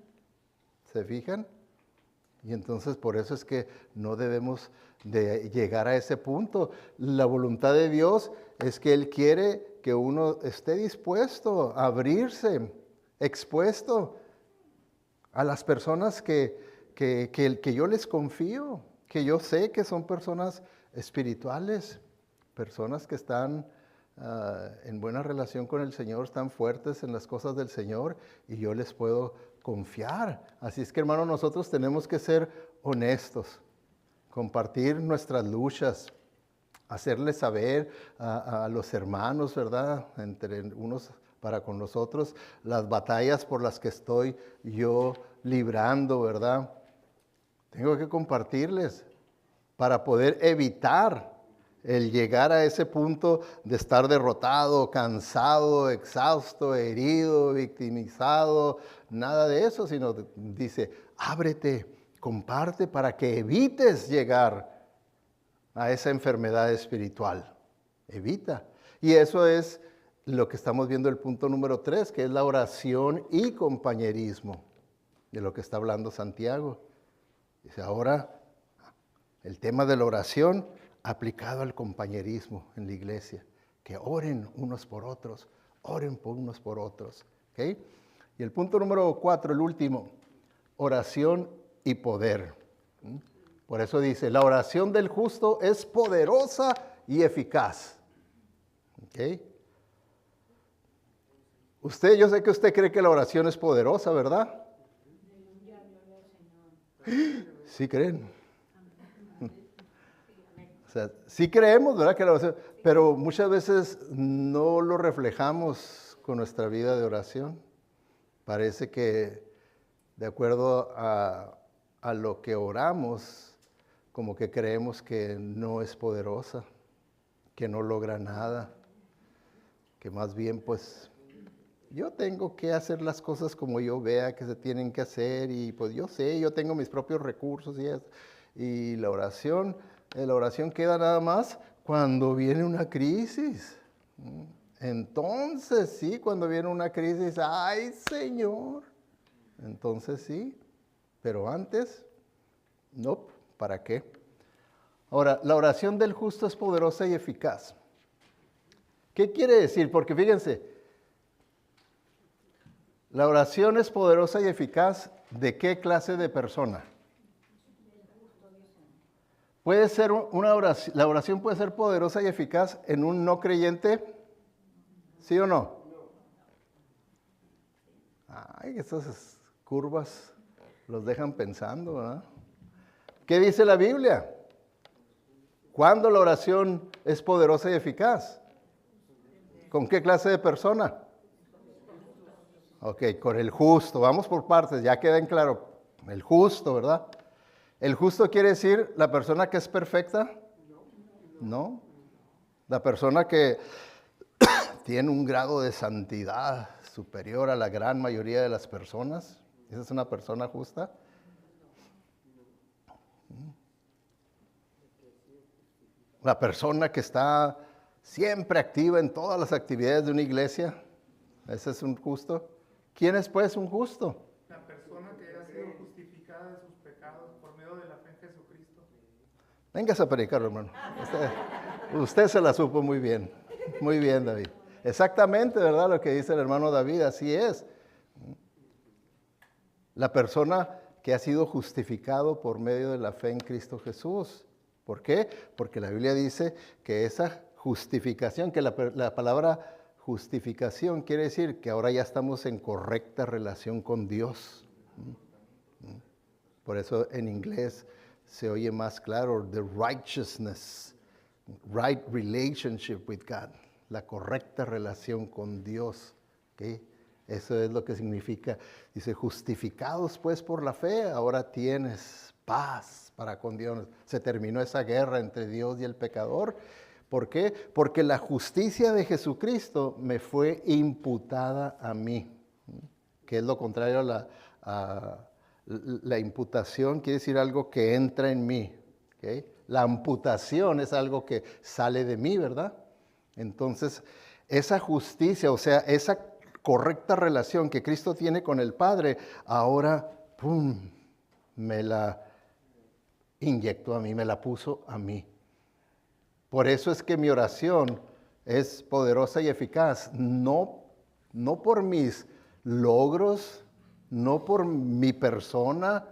¿Se fijan? Y entonces por eso es que no debemos de llegar a ese punto. La voluntad de Dios es que Él quiere que uno esté dispuesto a abrirse, expuesto a las personas que yo les confío, que yo sé que son personas espirituales, personas que están en buena relación con el Señor, están fuertes en las cosas del Señor y yo les puedo confiar. Así es que, hermano, nosotros tenemos que ser honestos, compartir nuestras luchas, hacerles saber a los hermanos, ¿verdad? Entre unos para con los otros, las batallas por las que estoy yo librando, ¿verdad? Tengo que compartirles para poder evitar el llegar a ese punto de estar derrotado, cansado, exhausto, herido, victimizado, nada de eso, sino dice, ábrete, comparte para que evites llegar a esa enfermedad espiritual. Evita. Y eso es lo que estamos viendo el punto número 3, que es la oración y compañerismo, de lo que está hablando Santiago. Dice, ahora el tema de la oración aplicado al compañerismo en la iglesia, que oren unos por otros, oren por unos por otros. ¿Okay? Y el punto número 4, el último, oración y poder. Por eso dice, la oración del justo es poderosa y eficaz. ¿Okay? Yo sé que usted cree que la oración es poderosa, ¿verdad? Sí creen. O sea, sí creemos, ¿verdad? Que la oración, pero muchas veces no lo reflejamos con nuestra vida de oración. Parece que de acuerdo a lo que oramos, como que creemos que no es poderosa, que no logra nada, que más bien pues yo tengo que hacer las cosas como yo vea que se tienen que hacer y pues yo sé, yo tengo mis propios recursos y la oración queda nada más cuando viene una crisis. Entonces sí, cuando viene una crisis, ¡ay, Señor! Entonces sí, pero antes, no, ¿para qué? Ahora, la oración del justo es poderosa y eficaz. ¿Qué quiere decir? Porque fíjense, la oración es poderosa y eficaz, ¿de qué clase de persona? Puede ser una oración, la oración puede ser poderosa y eficaz en un no creyente, ¿sí o no? Ay, esas curvas los dejan pensando, ¿verdad? ¿Qué dice la Biblia? ¿Cuándo la oración es poderosa y eficaz? ¿Con qué clase de persona? Ok, con el justo. Vamos por partes, ya queda en claro. El justo, ¿verdad? ¿El justo quiere decir la persona que es perfecta? No. La persona que tiene un grado de santidad superior a la gran mayoría de las personas. ¿Esa es una persona justa? La persona que está siempre activa en todas las actividades de una iglesia. ¿Ese es un justo? ¿Quién es pues un justo? La persona que ha sido justificada de sus pecados por medio de la fe en Jesucristo. Véngase a predicar, hermano. Usted se la supo muy bien. Muy bien, David. Exactamente, ¿verdad? Lo que dice el hermano David, así es. La persona que ha sido justificado por medio de la fe en Cristo Jesús. ¿Por qué? Porque la Biblia dice que esa justificación, que la palabra justificación quiere decir que ahora ya estamos en correcta relación con Dios. Por eso en inglés se oye más claro, the righteousness, right relationship with God, la correcta relación con Dios. ¿Okay? Eso es lo que significa. Dice, justificados pues por la fe, ahora tienes paz para con Dios. Se terminó esa guerra entre Dios y el pecador. ¿Por qué? Porque la justicia de Jesucristo me fue imputada a mí, que es lo contrario a la imputación, quiere decir algo que entra en mí. ¿Okay? La amputación es algo que sale de mí, ¿verdad? Entonces, esa justicia, o sea, esa correcta relación que Cristo tiene con el Padre, ahora, ¡pum!, me la inyectó a mí, me la puso a mí. Por eso es que mi oración es poderosa y eficaz, no por mis logros, no por mi persona,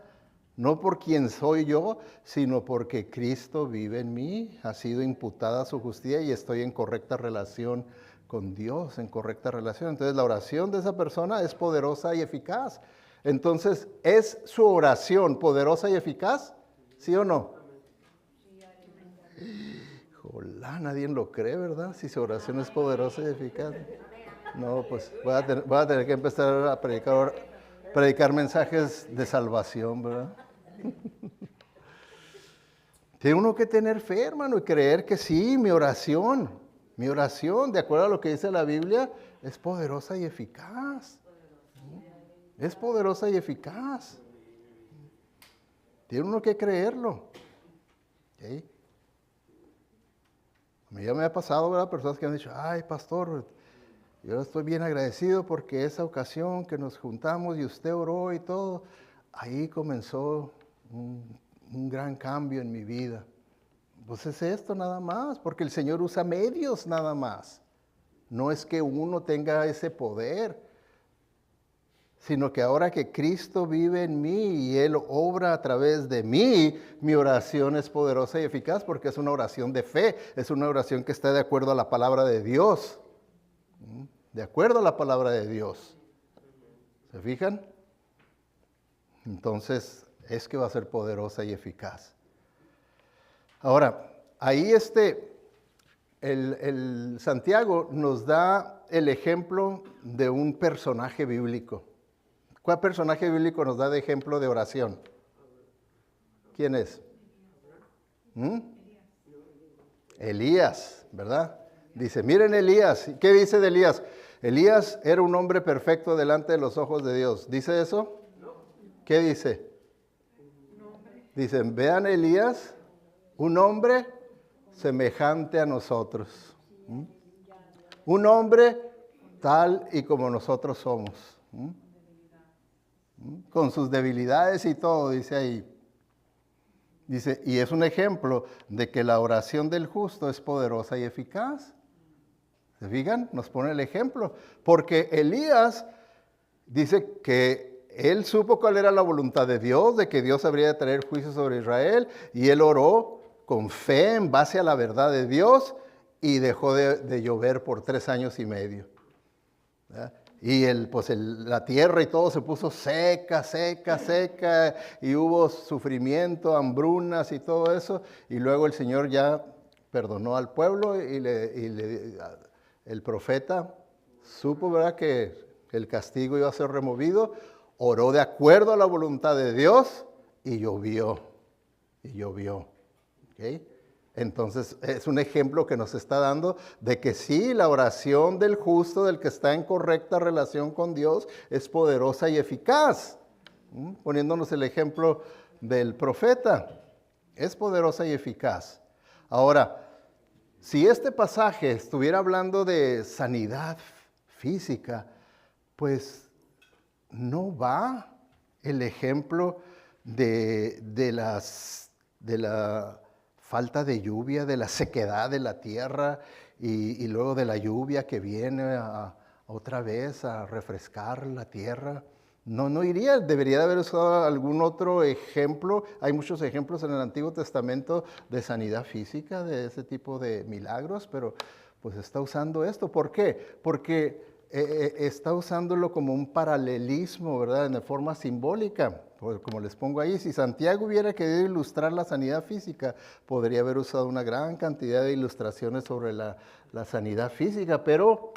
no por quien soy yo, sino porque Cristo vive en mí, ha sido imputada su justicia y estoy en correcta relación con Dios, en correcta relación. Entonces la oración de esa persona es poderosa y eficaz. Entonces, ¿es su oración poderosa y eficaz? ¿Sí o no? Hola, nadie lo cree, ¿verdad? Si su oración es poderosa y eficaz. No, pues voy a tener que empezar a predicar mensajes de salvación, ¿verdad? Tiene uno que tener fe, hermano, y creer que sí, mi oración, de acuerdo a lo que dice la Biblia, es poderosa y eficaz. Es poderosa y eficaz. Tiene uno que creerlo. ¿Okay? A mí ya me ha pasado, ¿verdad? Personas que han dicho, ay, pastor, yo estoy bien agradecido porque esa ocasión que nos juntamos y usted oró y todo, ahí comenzó un gran cambio en mi vida. Pues es esto nada más, porque el Señor usa medios nada más. No es que uno tenga ese poder, sino que ahora que Cristo vive en mí y Él obra a través de mí, mi oración es poderosa y eficaz porque es una oración de fe, es una oración que está de acuerdo a la palabra de Dios. De acuerdo a la palabra de Dios. ¿Se fijan? Entonces, es que va a ser poderosa y eficaz. Ahora, ahí el Santiago nos da el ejemplo de un personaje bíblico. ¿Cuál personaje bíblico nos da de ejemplo de oración? ¿Quién es? Elías, ¿verdad? Dice, miren Elías. ¿Qué dice de Elías? Elías era un hombre perfecto delante de los ojos de Dios. ¿Dice eso? ¿Qué dice? Dicen, vean Elías, un hombre semejante a nosotros. Un hombre tal y como nosotros somos. Con sus debilidades y todo, dice ahí. Dice, y es un ejemplo de que la oración del justo es poderosa y eficaz. ¿Se fijan? Nos pone el ejemplo. Porque Elías dice que él supo cuál era la voluntad de Dios, de que Dios habría de traer juicio sobre Israel, y él oró con fe en base a la verdad de Dios, y dejó de llover por 3 años y medio. ¿Verdad? Y la tierra y todo se puso seca, y hubo sufrimiento, hambrunas y todo eso, y luego el Señor ya perdonó al pueblo y el profeta supo, ¿verdad?, que el castigo iba a ser removido, oró de acuerdo a la voluntad de Dios y llovió. ¿Okay? Entonces es un ejemplo que nos está dando de que sí, la oración del justo, del que está en correcta relación con Dios, es poderosa y eficaz. Poniéndonos el ejemplo del profeta, es poderosa y eficaz. Ahora, si este pasaje estuviera hablando de sanidad física, pues no va el ejemplo de la falta de lluvia, de la sequedad de la tierra y luego de la lluvia que viene otra vez a refrescar la tierra. No iría, debería de haber usado algún otro ejemplo. Hay muchos ejemplos en el Antiguo Testamento de sanidad física, de ese tipo de milagros, pero pues está usando esto. ¿Por qué? Porque está usándolo como un paralelismo, ¿verdad? De forma simbólica. Como les pongo ahí, si Santiago hubiera querido ilustrar la sanidad física, podría haber usado una gran cantidad de ilustraciones sobre la sanidad física, pero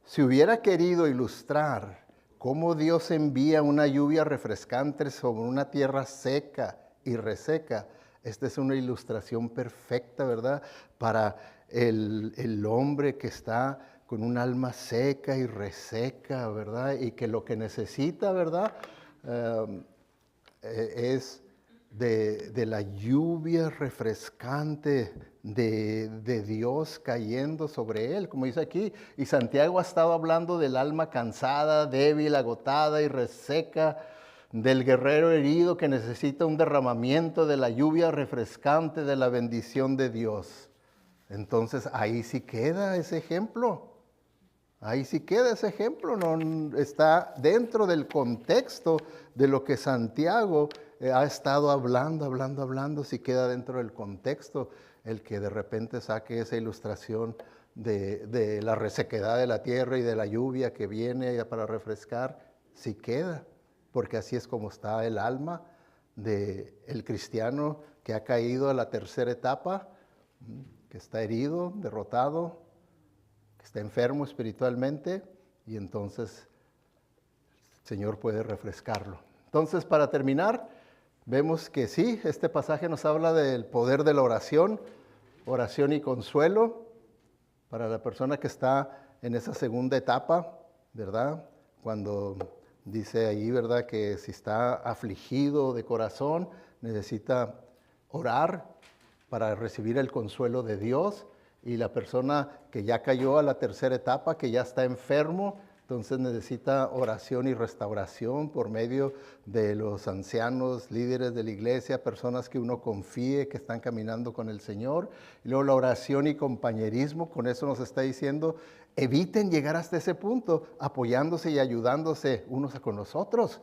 si hubiera querido ilustrar cómo Dios envía una lluvia refrescante sobre una tierra seca y reseca, esta es una ilustración perfecta, ¿verdad?, para el hombre que está con un alma seca y reseca, ¿verdad?, y que lo que necesita, ¿verdad?, es de la lluvia refrescante de Dios cayendo sobre él, como dice aquí. Y Santiago ha estado hablando del alma cansada, débil, agotada y reseca, del guerrero herido que necesita un derramamiento de la lluvia refrescante de la bendición de Dios. Entonces ahí sí queda ese ejemplo. Ahí sí queda ese ejemplo, no está dentro del contexto de lo que Santiago ha estado hablando, si queda dentro del contexto el que de repente saque esa ilustración de la resequedad de la tierra y de la lluvia que viene para refrescar, sí queda, porque así es como está el alma del cristiano que ha caído a la tercera etapa, que está herido, derrotado, que está enfermo espiritualmente, y entonces el Señor puede refrescarlo. Entonces, para terminar, vemos que sí, este pasaje nos habla del poder de la oración y consuelo para la persona que está en esa segunda etapa, ¿verdad? Cuando dice ahí, ¿verdad?, que si está afligido de corazón, necesita orar para recibir el consuelo de Dios. Y la persona que ya cayó a la tercera etapa, que ya está enfermo, entonces necesita oración y restauración por medio de los ancianos, líderes de la iglesia, personas que uno confíe, que están caminando con el Señor. Y luego la oración y compañerismo, con eso nos está diciendo, eviten llegar hasta ese punto, apoyándose y ayudándose unos con los otros.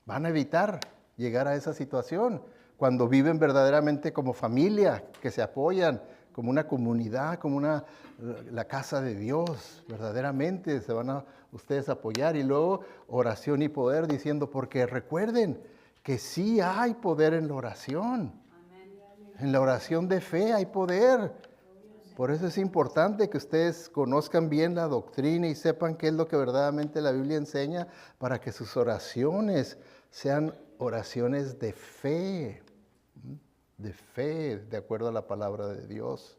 Van a evitar llegar a esa situación cuando viven verdaderamente como familia, que se apoyan, como una comunidad, como la casa de Dios. Verdaderamente se van a ustedes apoyar. Y luego oración y poder, diciendo, porque recuerden que sí hay poder en la oración. En la oración de fe hay poder. Por eso es importante que ustedes conozcan bien la doctrina y sepan qué es lo que verdaderamente la Biblia enseña, para que sus oraciones sean oraciones de fe, de acuerdo a la palabra de Dios.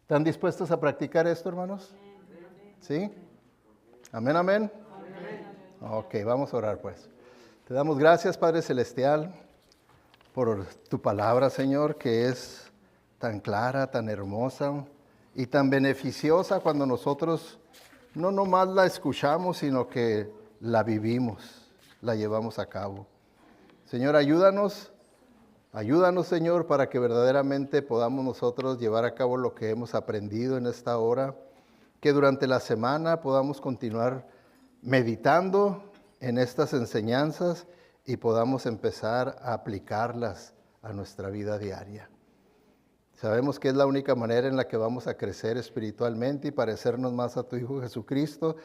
¿Están dispuestos a practicar esto, hermanos? ¿Sí? Amén, amén. Ok, vamos a orar pues. Te damos gracias, Padre Celestial, por tu palabra, Señor, que es tan clara, tan hermosa y tan beneficiosa cuando nosotros no nomás la escuchamos, sino que la vivimos, la llevamos a cabo. Señor, ayúdanos, Señor, para que verdaderamente podamos nosotros llevar a cabo lo que hemos aprendido en esta hora, que durante la semana podamos continuar meditando en estas enseñanzas y podamos empezar a aplicarlas a nuestra vida diaria. Sabemos que es la única manera en la que vamos a crecer espiritualmente y parecernos más a tu Hijo Jesucristo,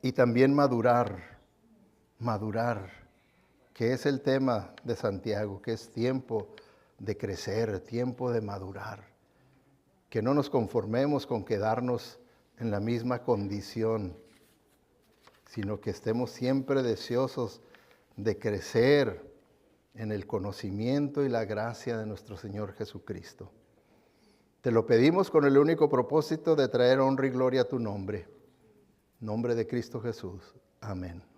y también madurar, que es el tema de Santiago, que es tiempo de crecer, tiempo de madurar. Que no nos conformemos con quedarnos en la misma condición, sino que estemos siempre deseosos de crecer en el conocimiento y la gracia de nuestro Señor Jesucristo. Te lo pedimos con el único propósito de traer honra y gloria a tu nombre. Nombre de Cristo Jesús. Amén.